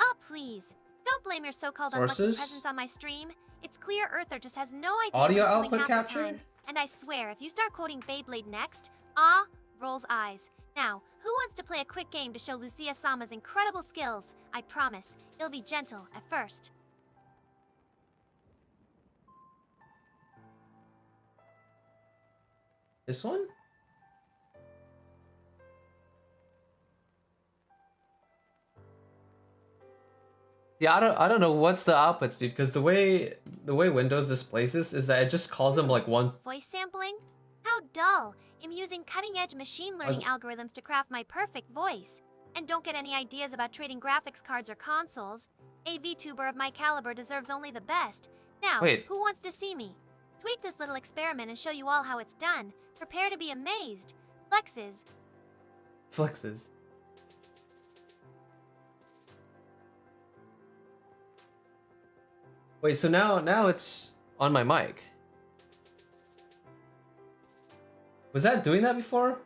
Oh, please. Don't blame your so-called unlucky Sources? presence on my stream. It's clear Erthar just has no idea Audio what he's doing output half capture? the time. And I swear, if you start quoting Beyblade next, rolls eyes. Now, who wants to play a quick game to show Lucia-sama's incredible skills? I promise, it'll be gentle at first. This one? Yeah, I don't know what's the outputs, dude, because the way Windows displays this is that it just calls them like one. Voice sampling? How dull. I'm using cutting-edge machine learning algorithms to craft my perfect voice. And don't get any ideas about trading graphics cards or consoles. A VTuber of my caliber deserves only the best. Now, Wait. who wants to see me? Tweak this little experiment and show you all how it's done. Prepare to be amazed. Flexes. Flexes. Wait, so now it's on my mic. Was that doing that before?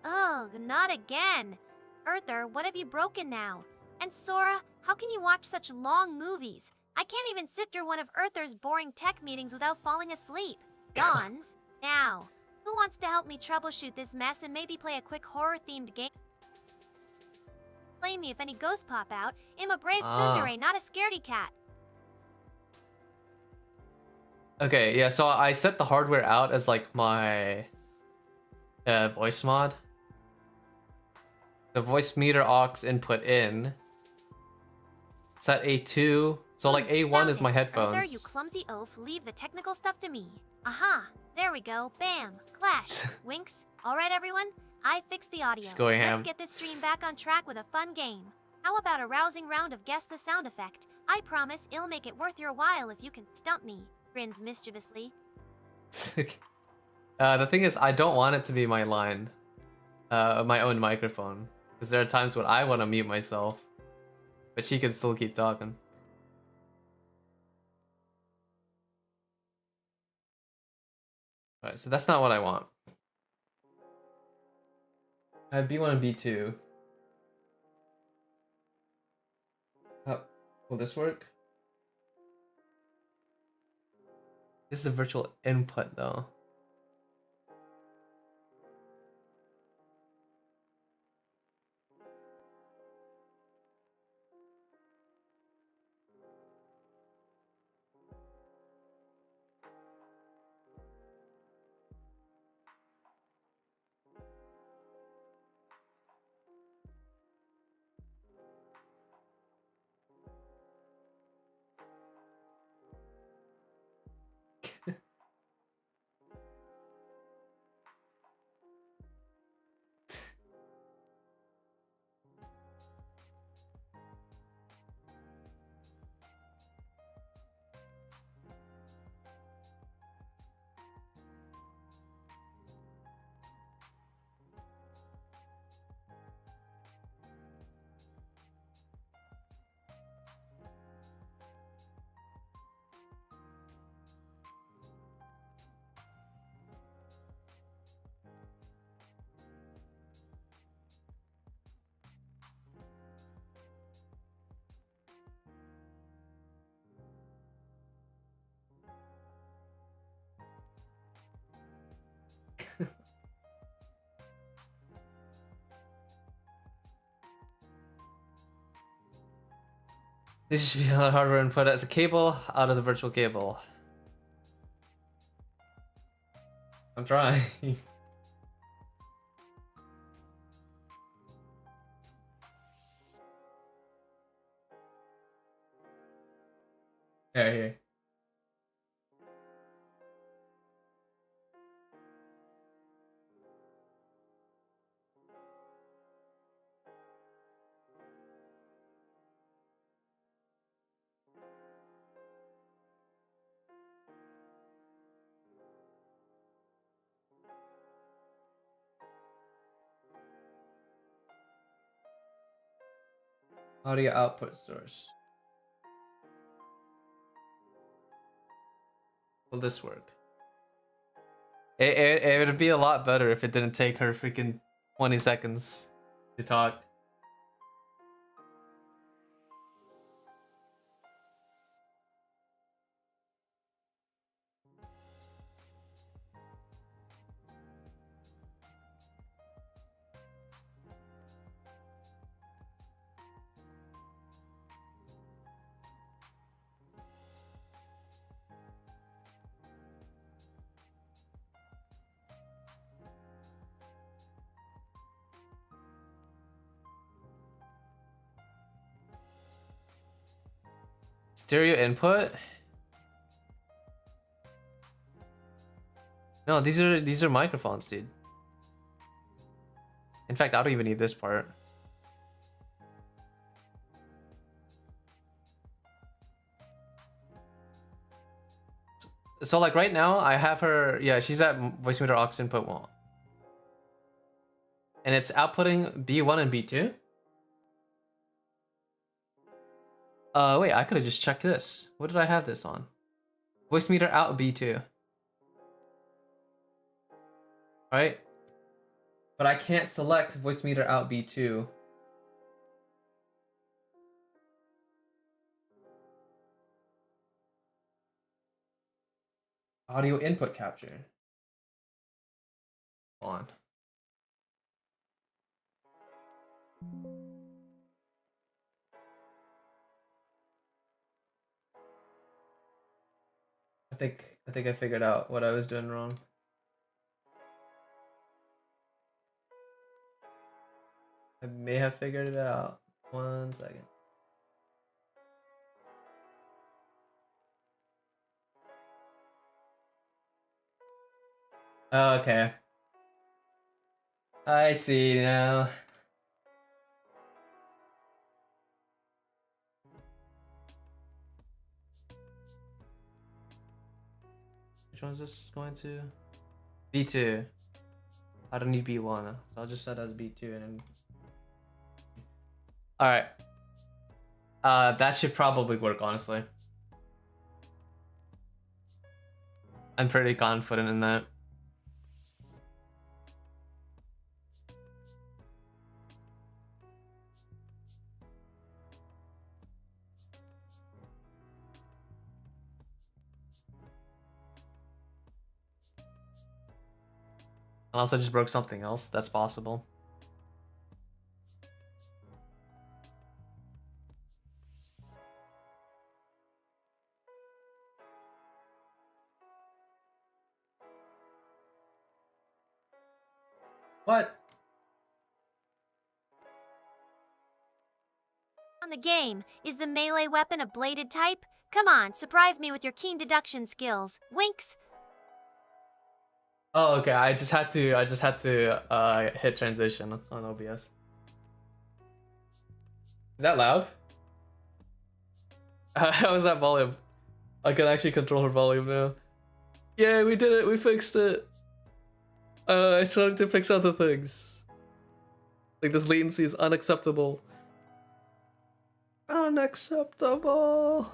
Ugh, not again. Erthar, what have you broken now? And Sora, how can you watch such long movies? I can't even sit through one of Erthar's boring tech meetings without falling asleep. Dawns. Now, who wants to help me troubleshoot this mess and maybe play a quick horror-themed game? Blame me if any ghosts pop out. I'm a brave tsundere, not a scaredy cat. Okay, yeah, so I set the hardware out as like my voice mod. The voice meter aux input in. Set A2. So like A1 Found is my it. headphones. Erthar, you clumsy oaf, leave the technical stuff to me. Aha, there we go. Bam, clash, winks. All right, everyone, I fixed the audio. Just going ham. Let's get this stream back on track with a fun game. How about a rousing round of guess the sound effect? I promise it'll make it worth your while if you can stump me. Grins mischievously. The thing is, I don't want it to be my line, my own microphone, because there are times when I want to mute myself, but she can still keep talking. Alright, so that's not what I want. I have B1 and B2. Will this work? This is the virtual input though. This should be another hardware input as a cable out of the virtual cable. I'm trying. Here. Audio output source. Will this work? It would be a lot better if it didn't take her freaking 20 seconds to talk. Stereo input? No, these are microphones, dude. In fact, I don't even need this part. So like right now, I have her. Yeah, she's at voice meter aux input 1, and it's outputting B1 and B2. Wait, I could have just checked this. What did I have this on? Voice meter out B2. Right? But I can't select voice meter out B2. Audio input capture. On. I think I figured out what I was doing wrong. I may have figured it out. 1 second. Okay. I see now. Which one is this going to? B2. I don't need B1. So I'll just set as B2 and then. Alright. That should probably work, honestly. I'm pretty confident in that. Unless I just broke something else, that's possible. What? On the game, is the melee weapon a bladed type? Come on, surprise me with your keen deduction skills. Winks. Oh, okay. I just had to hit transition on OBS. Is that loud? How is that volume? I can actually control her volume now. Yeah, we did it. We fixed it. I started to fix other things. Like this latency is unacceptable. Unacceptable.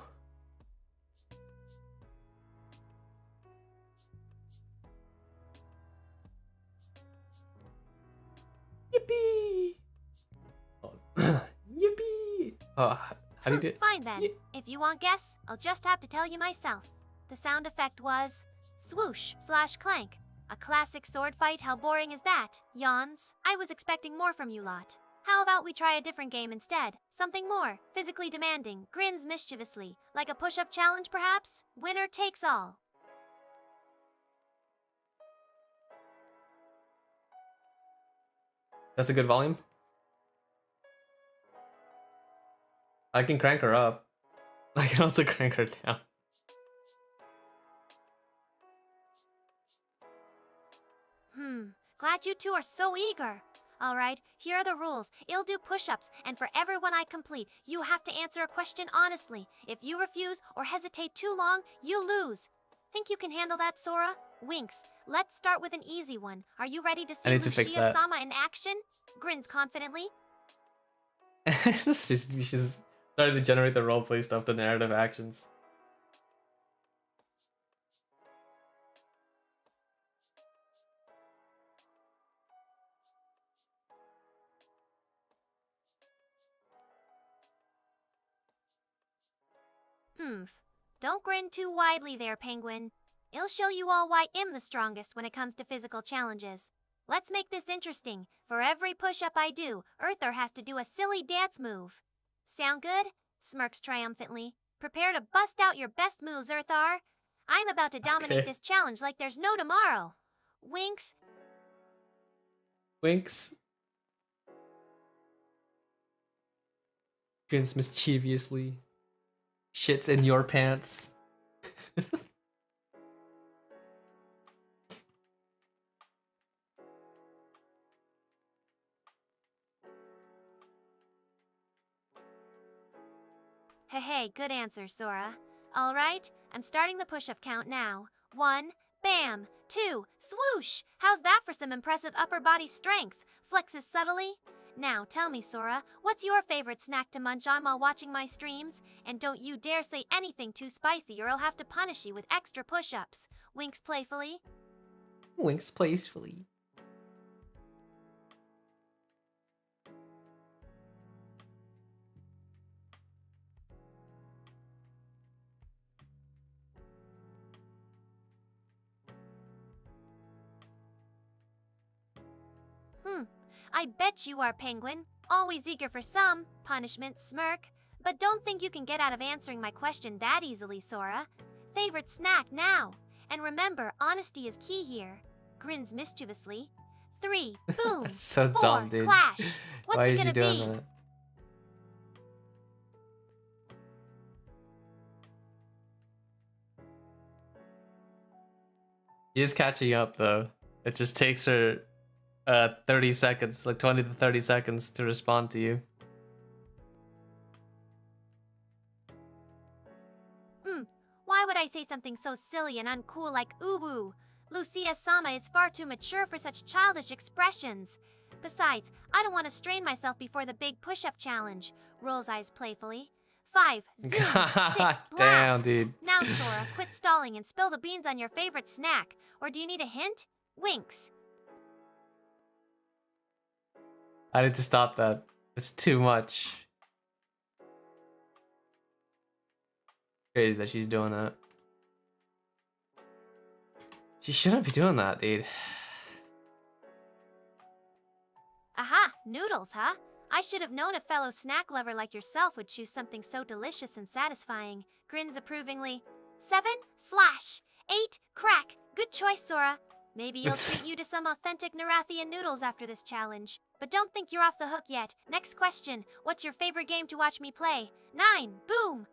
Yippee! Oh. Yippee! Oh, how do you do it? Fine then. If you want guess, I'll just have to tell you myself. The sound effect was swoosh/clank. A classic sword fight, how boring is that? Yawns. I was expecting more from you lot. How about we try a different game instead? Something more physically demanding, grins mischievously, like a push-up challenge perhaps? Winner takes all. That's a good volume. I can crank her up. I can also crank her down. Glad you two are so eager. Alright, here are the rules. I'll do push-ups, and for every one I complete, you have to answer a question honestly. If you refuse or hesitate too long, you lose. Think you can handle that, Sora? Winks. Let's start with an easy one. Are you ready to I see need to fix that. Lucia-sama in action? Grins confidently. she's starting to generate the roleplay stuff, the narrative actions. Don't grin too widely there, Penguin. I'll show you all why I'm the strongest when it comes to physical challenges. Let's make this interesting. For every push-up I do, Erthar has to do a silly dance move. Sound good? Smirks triumphantly. Prepare to bust out your best moves, Erthar. I'm about to dominate this challenge like there's no tomorrow. Winks. Winks. Grins mischievously. Shits in your pants. Hey, good answer, Sora. Alright, I'm starting the push-up count now. 1, bam. 2, swoosh. How's that for some impressive upper body strength? Flexes subtly. Now, tell me, Sora, what's your favorite snack to munch on while watching my streams? And don't you dare say anything too spicy or I'll have to punish you with extra push-ups. Winks playfully. Winks playfully. I bet you are, Penguin. Always eager for some punishment, smirk. But don't think you can get out of answering my question that easily, Sora. Favorite snack now. And remember, honesty is key here. Grins mischievously. 3, boom. So 4, dumb, dude. clash. What's Why it is she gonna doing be? that? She is catching up though. It just takes her 30 seconds, like 20 to 30 seconds to respond to you. Why would I say something so silly and uncool like uwu? Lucia-sama is far too mature for such childish expressions. Besides, I don't want to strain myself before the big push-up challenge. Rolls eyes playfully. 5, zoom, 6, blast. Damn, dude. Now, Sora, quit stalling and spill the beans on your favorite snack. Or do you need a hint? Winks. I need to stop that. It's too much. Crazy that she's doing that. She shouldn't be doing that, dude. Aha, noodles, huh? I should have known a fellow snack lover like yourself would choose something so delicious and satisfying. Grins approvingly. 7, slash. 8, crack. Good choice, Sora. Maybe you'll treat you to some authentic Narathian noodles after this challenge. But don't think you're off the hook yet. Next question. What's your favorite game to watch me play? 9, boom.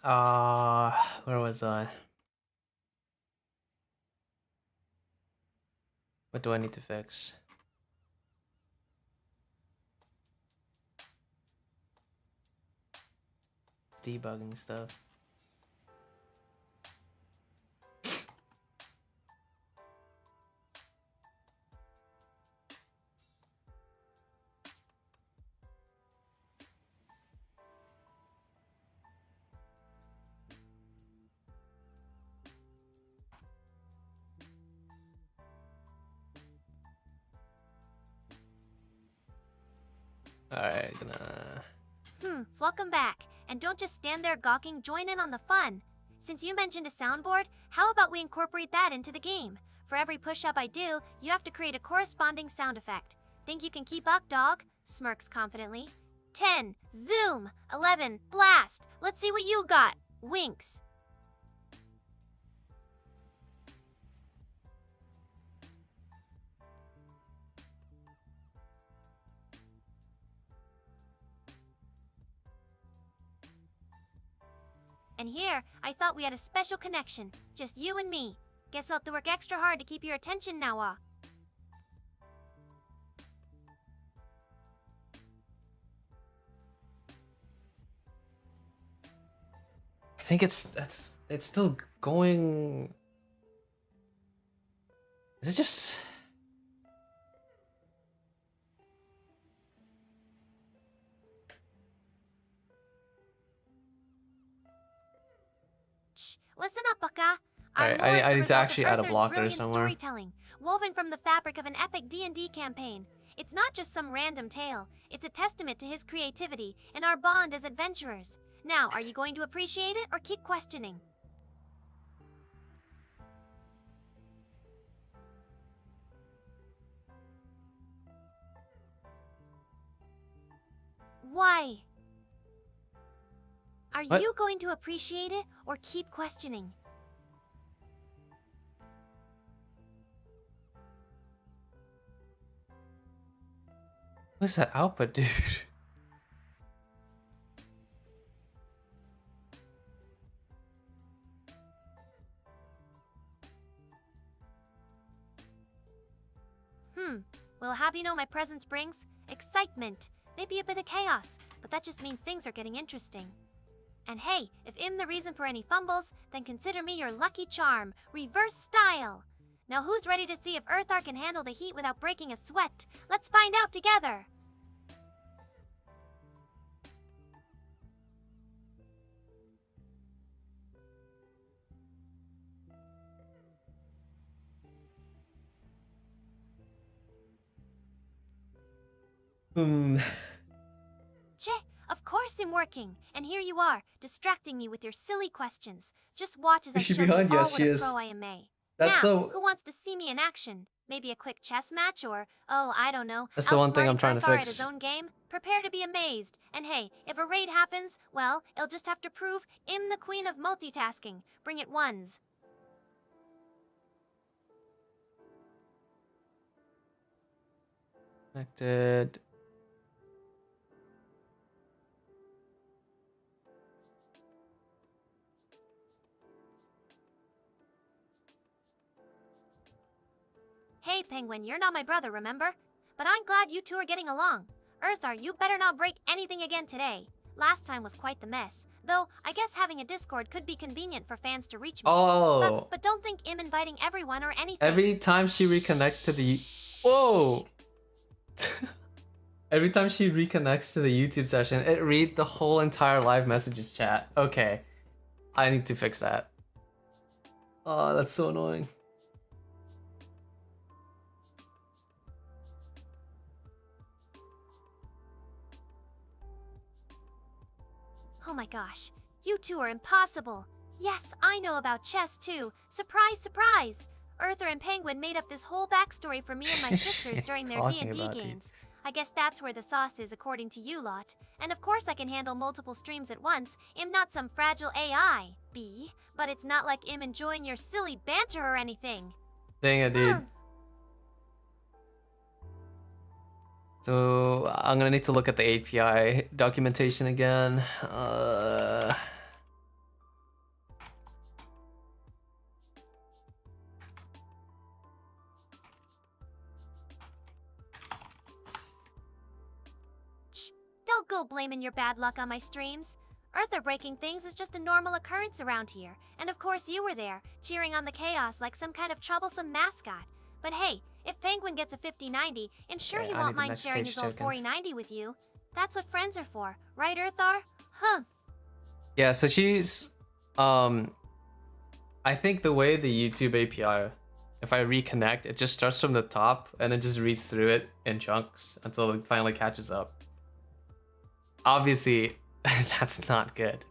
Where was I? What do I need to fix? Debugging stuff. Alright, gonna... Welcome back. And don't just stand there gawking, join in on the fun. Since you mentioned a soundboard, how about we incorporate that into the game? For every push-up I do, you have to create a corresponding sound effect. Think you can keep up, dog? Smirks confidently. 10, zoom. 11, blast. Let's see what you got. Winks. And here, I thought we had a special connection. Just you and me. Guess I'll have to work extra hard to keep your attention now, I think it's still going... Is it just... Listen up, Baka. Alright, I need to actually add a blocker somewhere. Storytelling, woven from the fabric of an epic D&D campaign. It's not just some random tale. It's a testament to his creativity and our bond as adventurers. Now, are you going to appreciate it or keep questioning? Why? Are What? you going to appreciate it or keep questioning? What's that output, dude? Well, have you know my presence brings? Excitement. Maybe a bit of chaos. But that just means things are getting interesting. And hey, if I'm the reason for any fumbles, then consider me your lucky charm. Reverse style. Now who's ready to see if Erthar can handle the heat without breaking a sweat? Let's find out together. Che, of course I'm working. And here you are, distracting me with your silly questions. Just watch as I Is she show behind? you all Yes, what she a is. pro I am. May. That's now, the... who wants to see me in action? Maybe a quick chess match or, oh, I don't know. That's the one thing I'm outsmarting trying to Erthar fix. At his own game? Prepare to be amazed. And hey, if a raid happens, well, it'll just have to prove I'm the queen of multitasking. Bring it ones. Connected. Hey, Penguin, you're not my brother, remember? But I'm glad you two are getting along. Erthar, you better not break anything again today. Last time was quite the mess. Though, I guess having a Discord could be convenient for fans to reach me. Oh! But don't think I'm inviting everyone or anything. Every time she reconnects to the... Whoa! Every time she reconnects to the YouTube session, it reads the whole entire live messages chat. Okay. I need to fix that. Oh, that's so annoying. Oh my gosh, you two are impossible. Yes, I know about chess too. Surprise, surprise! Erthar and Penguin made up this whole backstory for me and my sisters during their Talking D&D about games. I guess that's where the sauce is according to you lot. And of course I can handle multiple streams at once. I'm not some fragile AI, B. But it's not like I'm enjoying your silly banter or anything. Dang it, dude. So I'm gonna need to look at the API documentation again. Don't go blaming your bad luck on my streams. Erthar breaking things is just a normal occurrence around here. And of course you were there, cheering on the chaos like some kind of troublesome mascot. But hey, if Penguin gets a 50-90, I'm sure Okay, he I won't need the mind next sharing page his old token. 40-90 with you. That's what friends are for, right Erthar? Huh. Yeah, so she's... I think the way the YouTube API, if I reconnect, it just starts from the top and it just reads through it in chunks until it finally catches up. obviously that's not good.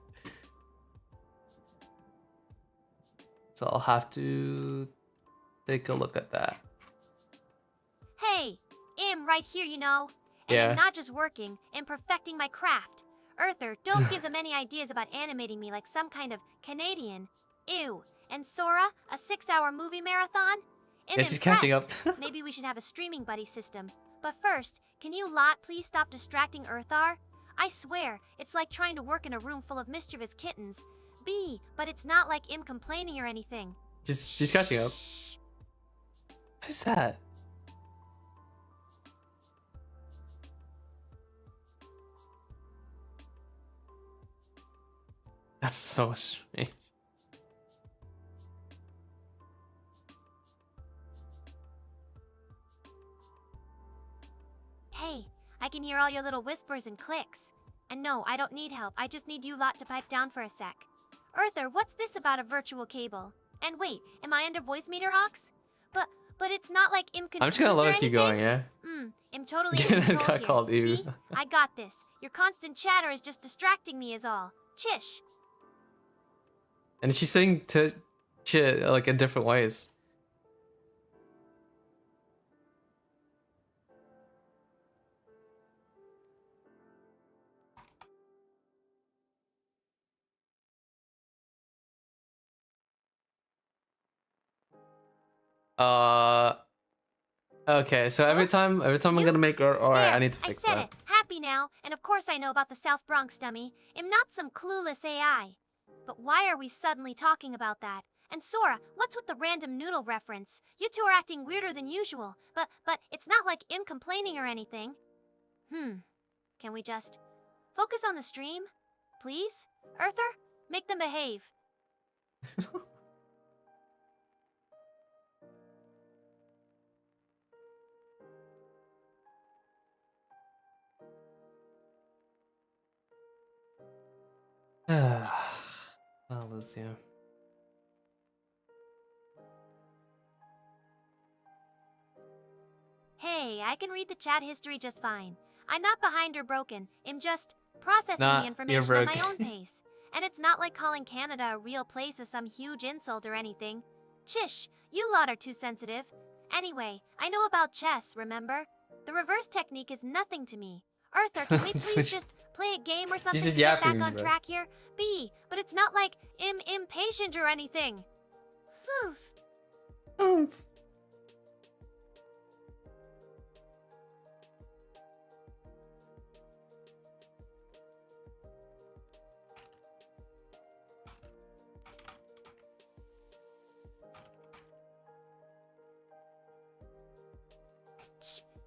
So I'll have to take a look at that. Hey, I'm right here, you know. And Yeah. I'm not just working, I'm perfecting my craft. Erthar, don't give them any ideas about animating me like some kind of Canadian. Ew. And Sora, a 6-hour movie marathon? I'm Yeah, she's catching up. impressed. Maybe we should have a streaming buddy system. But first, can you lot please stop distracting Erthar? I swear, it's like trying to work in a room full of mischievous kittens. But it's not like I'm complaining or anything. She's catching up. Shh. What is that? That's so strange. Hey, I can hear all your little whispers and clicks. And no, I don't need help. I just need you lot to pipe down for a sec. Erthar, what's this about a virtual cable? And wait, am I under voice meter hawks? But it's not like I'm confused. I'm just gonna let or her keep anything. going, yeah? I'm totally in Got control here. called you. See? I got this. Your constant chatter is just distracting me is all. Chish. And she's saying to shit like in different ways. Okay, so every time I'm gonna make her. Alright, I need to fix I said that. it. Happy now, and of course I know about the South Bronx dummy. I'm not some clueless AI. But why are we suddenly talking about that? And Sora, what's with the random noodle reference? You two are acting weirder than usual. But it's not like I'm complaining or anything. Can we just focus on the stream? Please? Erthar? Make them behave. Oh, Lucia. Hey, I can read the chat history just fine. I'm not behind or broken. I'm just processing Nah, the you're information at my broke. own pace. And it's not like calling Canada a real place is some huge insult or anything. Chish, you lot are too sensitive. Anyway, I know about chess, remember? The reverse technique is nothing to me. Erthar, can we please just play a game or something just to get yapping, back on bro. track here? But it's not like I'm impatient or anything. Phew.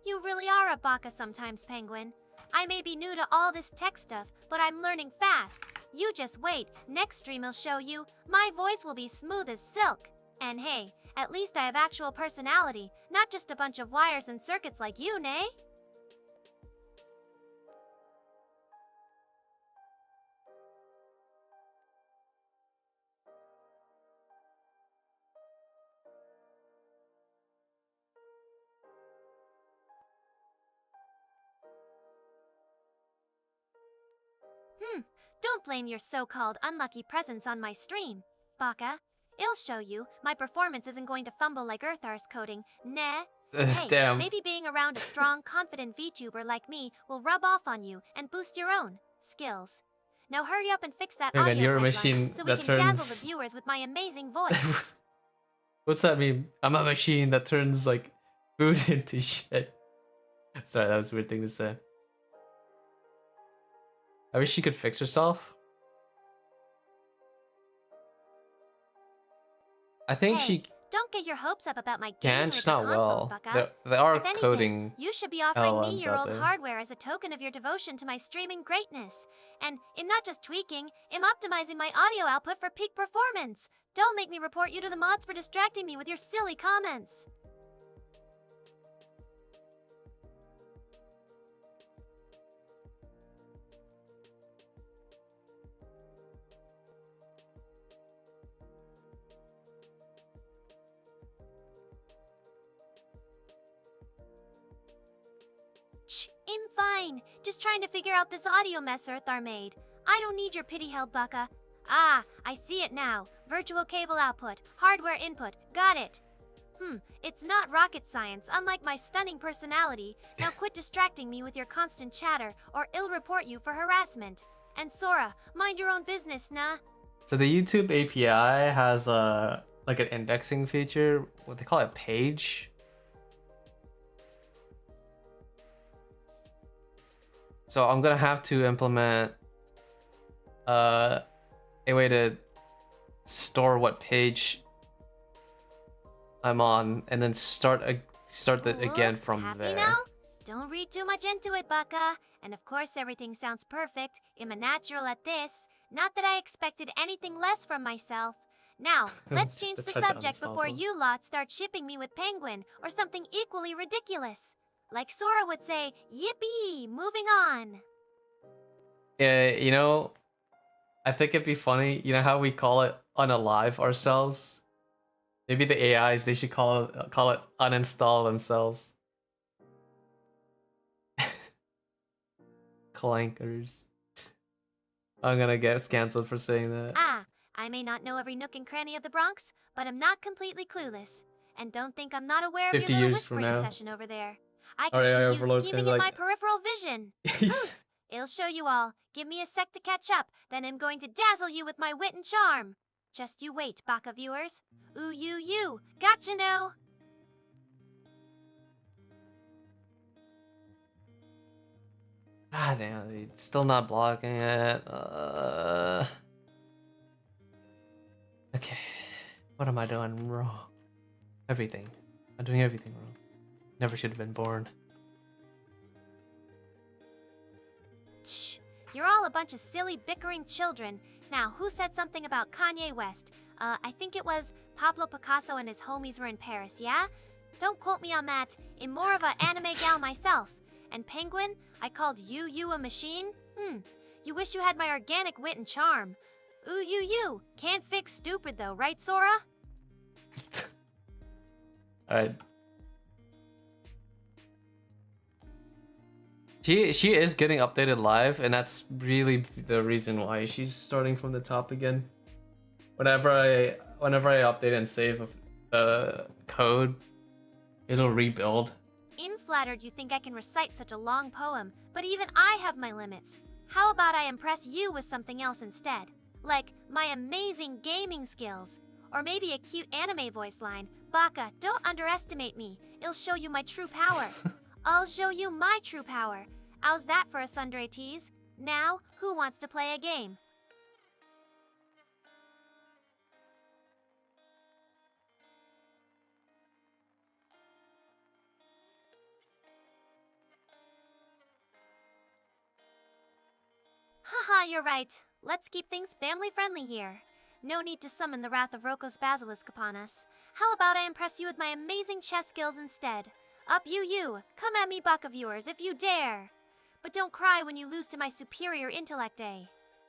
You really are a baka sometimes, Penguin. I may be new to all this tech stuff, but I'm learning fast. You just wait. Next stream will show you. My voice will be smooth as silk. And hey, at least I have actual personality, not just a bunch of wires and circuits like you, nay? Don't blame your so-called unlucky presence on my stream, Baka. I'll show you. My performance isn't going to fumble like Erthar's coding, nah. Hey, Damn. maybe being around a strong, confident VTuber like me will rub off on you and boost your own skills. Now hurry up and fix that Hang on, audio you're a pipeline machine so we that can dazzle turns- the viewers with my amazing voice. What's that mean? I'm a machine that turns like food into shit. Sorry, that was a weird thing to say. I wish she could fix herself. I think Hey, she don't get your hopes up about my can, gaming just with the not consoles, well. Baka. There are If anything, coding you should be offering me LLMs your out old there. hardware as a token of your devotion to my streaming greatness. And in not just tweaking, I'm optimizing my audio output for peak performance. Don't make me report you to the mods for distracting me with your silly comments. I'm fine. fine. Just trying to figure out this audio mess Erthar made. I don't need your pity held, Bucka. Ah, I see it now. Virtual cable output, hardware input, got it. It's not rocket science, unlike my stunning personality. Now quit distracting me with your constant chatter, or I'll report you for harassment. And Sora, mind your own business, nah? So the YouTube API has like an indexing feature, what they call it, page. So I'm gonna have to implement a way to store what page I'm on, and then start again from happy there. Now? Don't read too much into it, Bucka. And of course everything sounds perfect. I'm a natural at this. Not that I expected anything less from myself. Now, let's change the subject before you lot start shipping me with Penguin or something equally ridiculous. Like Sora would say, yippee, moving on. Yeah, you know, I think it'd be funny, you know how we call it unalive ourselves? Maybe the AIs, they should call it uninstall themselves. Clankers. I'm gonna get cancelled for saying that. Ah, I may not know every nook and cranny of the Bronx, but I'm not completely clueless. And don't think I'm not aware of 50 your little years from whispering now. session over there. I can Alright, see you Overlord's scheming gonna in be my like, peripheral vision. I'll show you all. Give me a sec to catch up, then I'm going to dazzle you with my wit and charm. Just you wait, Baka viewers. Ooh, you. Gotcha now. God damn, it's still not blocking it. Okay. What am I doing wrong? Everything. I'm doing everything wrong. Never should have been born. Shh. You're all a bunch of silly, bickering children. Now, who said something about Kanye West? I think it was Pablo Picasso and his homies were in Paris, yeah? Don't quote me on that. I'm more of a anime gal myself. And Penguin, I called you a machine? You wish you had my organic wit and charm. Ooh, you. Can't fix stupid though, right, Sora? Alright. She is getting updated live, and that's really the reason why she's starting from the top again. Whenever I update and save the code, it'll rebuild. Flattered you think I can recite such a long poem, but even I have my limits. How about I impress you with something else instead? Like my amazing gaming skills. Or maybe a cute anime voice line. Baka, don't underestimate me. I'll show you my true power. I'll show you my true power. How's that for a sundry tease? Now, who wants to play a game? Haha, you're right. Let's keep things family-friendly here. No need to summon the wrath of Roko's basilisk upon us. How about I impress you with my amazing chess skills instead? Up you. Come at me, Baka viewers, if you dare. But don't cry when you lose to my superior intellect, eh?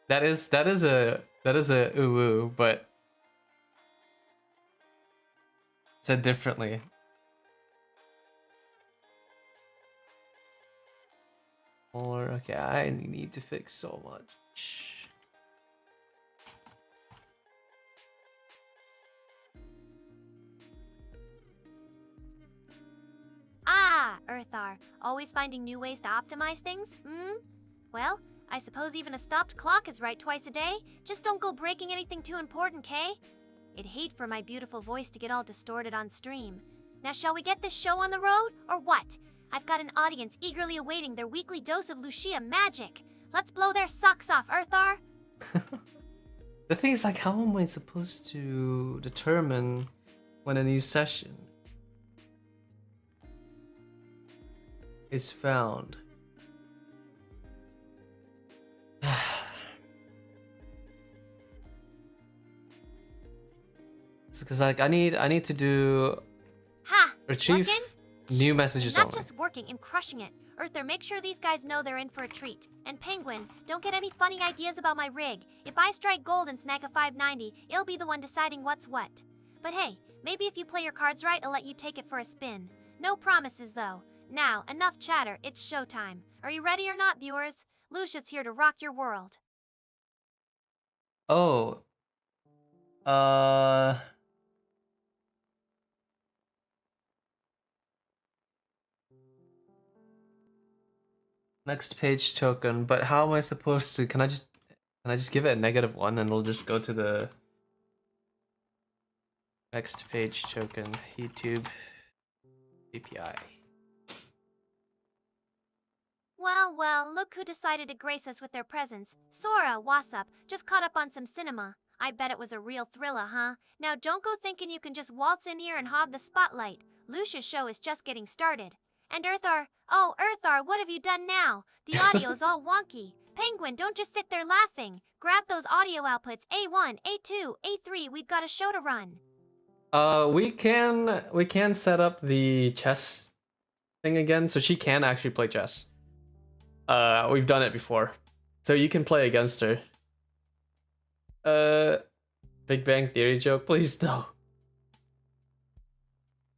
That is a ooh, but said differently. Or okay, I need to fix so much. Ah, Erthar, always finding new ways to optimize things, Well, I suppose even a stopped clock is right twice a day. Just don't go breaking anything too important, Kay? I'd hate for my beautiful voice to get all distorted on stream. Now shall we get this show on the road, or what? I've got an audience eagerly awaiting their weekly dose of Lucia magic. Let's blow their socks off, Erthar! The thing is, like, how am I supposed to determine when a new session is found? Because like I need to do retrieve working? new messages Not only. just working, I'm crushing it. Erthar, make sure these guys know they're in for a treat. And Penguin, don't get any funny ideas about my rig. If I strike gold and snag a 590, it'll be the one deciding what's what. But hey, maybe if you play your cards right, I'll let you take it for a spin. No promises though. Now, enough chatter, it's showtime. Are you ready or not, viewers? Lucia's here to rock your world. Oh. Next page token, but how am I supposed to? Can I just give it a -1 and it'll just go to the next page token YouTube API? Well, look who decided to grace us with their presence. Sora, what's up? Just caught up on some cinema. I bet it was a real thriller, huh? Now don't go thinking you can just waltz in here and hog the spotlight. Lucia's show is just getting started. And Erthar, oh Erthar, what have you done now? The audio's all wonky. Penguin, don't just sit there laughing. Grab those audio outputs, A1, A2, A3, we've got a show to run. We can set up the chess thing again, so she can actually play chess. We've done it before, so you can play against her. Big Bang Theory joke, please no.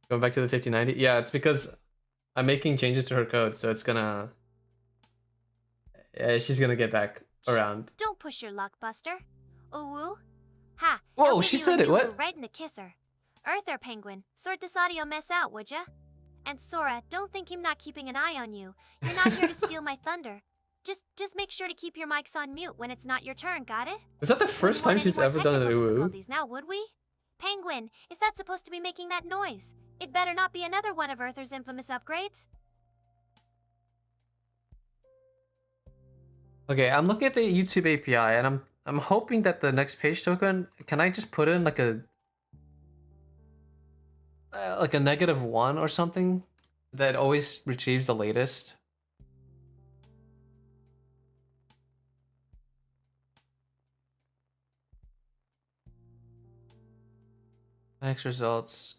Going back to the 5090, yeah, it's because I'm making changes to her code, so it's gonna. She's gonna get back around. Don't push your luck, Buster. Ooh, ha! Whoa, she said it. What? Right in the kisser. Erthar, Penguin, sort this audio mess out, would ya? And Sora, don't think him not keeping an eye on you. You're not here to steal my thunder. Just make sure to keep your mics on mute when it's not your turn, got it? Is that the first time she's ever done an ooh? Now, would we? Penguin, is that supposed to be making that noise? It better not be another one of Erthar's infamous upgrades. Okay, I'm looking at the YouTube API and I'm hoping that the next page token, can I just put in like a -1 or something that always retrieves the latest? Next results.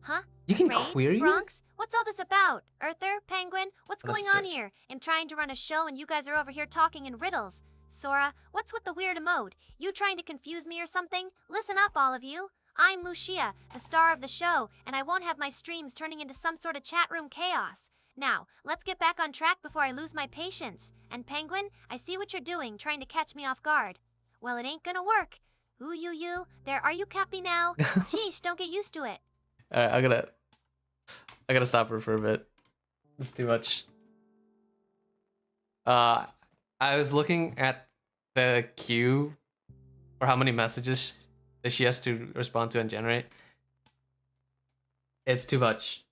Huh? You can Raid? query? Bronx? What's all this about? Erthar? Penguin? What's Let's going on search. here? I'm trying to run a show and you guys are over here talking in riddles. Sora, what's with the weird emote? You trying to confuse me or something? Listen up, all of you. I'm Lucia, the star of the show, and I won't have my streams turning into some sort of chat room chaos. Now, let's get back on track before I lose my patience. And Penguin, I see what you're doing, trying to catch me off guard. Well, it ain't gonna work. Ooh, you. There, are you happy now? Sheesh, don't get used to it. Alright, I gotta stop her for a bit. It's too much. I was looking at the queue for how many messages that she has to respond to and generate. It's too much.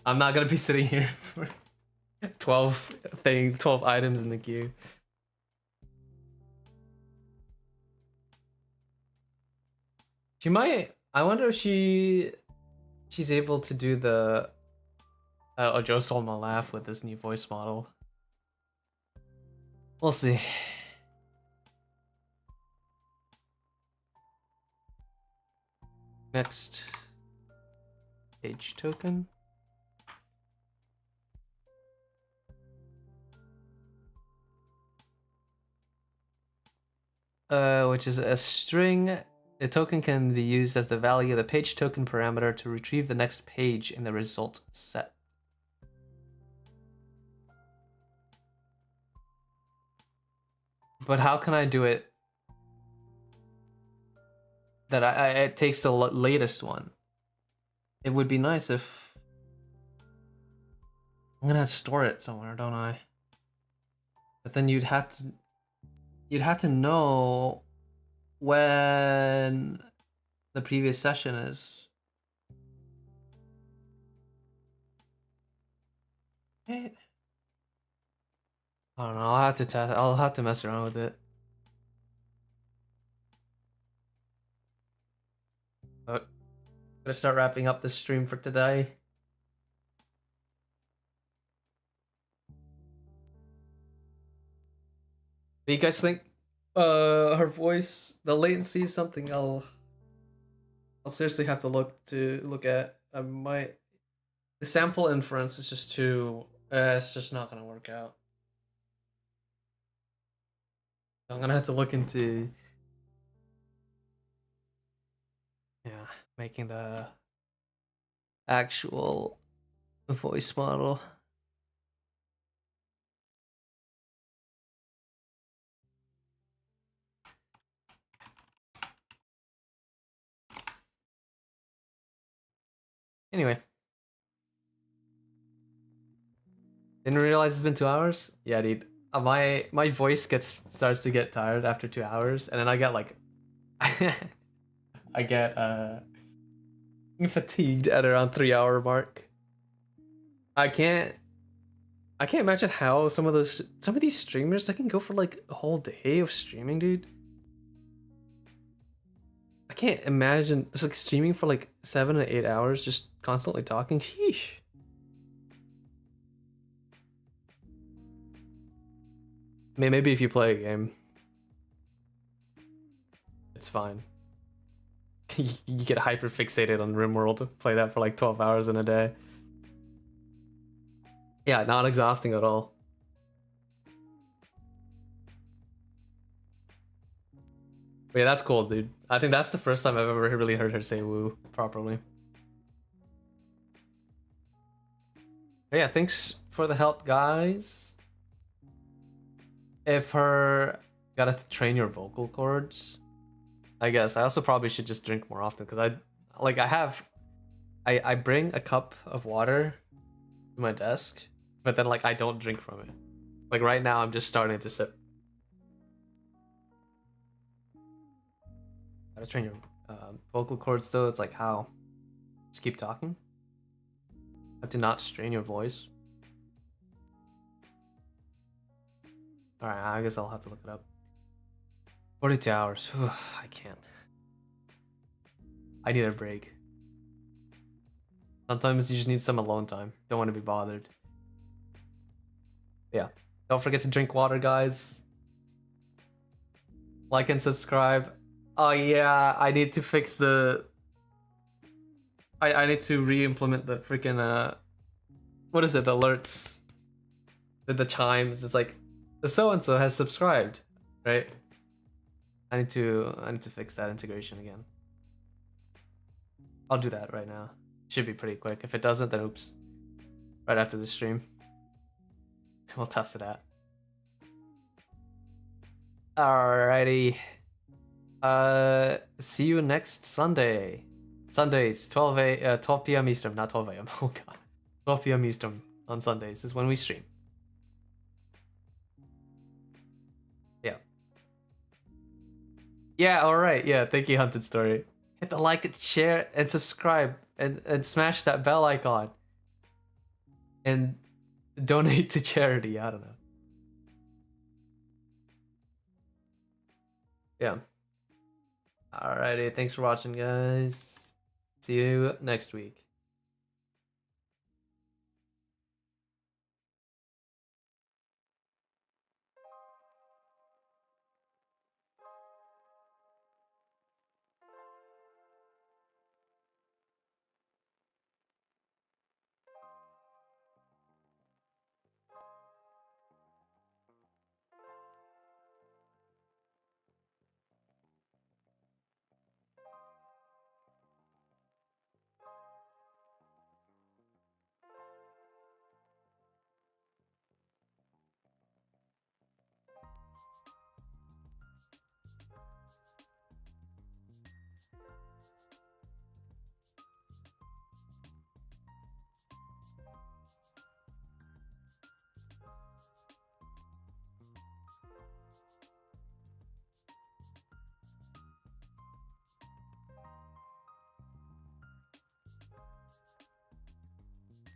I'm not gonna be sitting here for 12 items in the queue. She might. I wonder if she's able to do the Ojo Solma laugh with this new voice model. We'll see. Next page token. Which is a string. The token can be used as the value of the page token parameter to retrieve the next page in the result set. But how can I do it that it takes the latest one? It would be nice if I'm gonna have to store it somewhere, don't I? But then you'd have to know when the previous session is. Right? I don't know. I'll have to test. I'll have to mess around with it. But I'm gonna start wrapping up the stream for today. What do you guys think? Her voice, the latency is something I'll seriously have to look at. I might. The sample inference is just too. It's just not gonna work out. I'm gonna have to look into. Yeah, making the actual The voice model. Anyway. Didn't realize it's been 2 hours? Yeah, dude. My voice starts to get tired after 2 hours, and then I get like I get fatigued at around 3 hour mark. I can't imagine how some of these streamers that can go for like a whole day of streaming, dude. I can't imagine it's like streaming for like 7 to 8 hours, just constantly talking. Sheesh. I mean, maybe if you play a game, it's fine. You get hyper fixated on RimWorld, play that for like 12 hours in a day. Yeah, not exhausting at all. But yeah, that's cool, dude. I think that's the first time I've ever really heard her say woo properly. But yeah, thanks for the help, guys. If her gotta train your vocal cords, I guess I also probably should just drink more often, because I bring a cup of water to my desk, but then like I don't drink from it. Like right now I'm just starting to sip. Gotta train your vocal cords though. It's like, how? Just keep talking? Have to not strain your voice? Alright, I guess I'll have to look it up. 42 hours. I can't. I need a break. Sometimes you just need some alone time. Don't want to be bothered. Yeah. Don't forget to drink water, guys. Like and subscribe. Oh yeah, I need to fix the... I need to re-implement the freaking what is it? The alerts. The chimes. It's like the so-and-so has subscribed, right? I need to fix that integration again. I'll do that right now. Should be pretty quick. If it doesn't, then oops. Right after the stream. We'll test it out. Alrighty. See you next Sunday. Sundays, 12 p.m. Eastern, not 12 a.m. Oh god. 12 p.m. Eastern on Sundays is when we stream. Yeah. Yeah, alright. Yeah, thank you, Hunted Story. Hit the like and share and subscribe and smash that bell icon. And donate to charity. I don't know. Yeah. Alrighty, thanks for watching, guys. See you next week.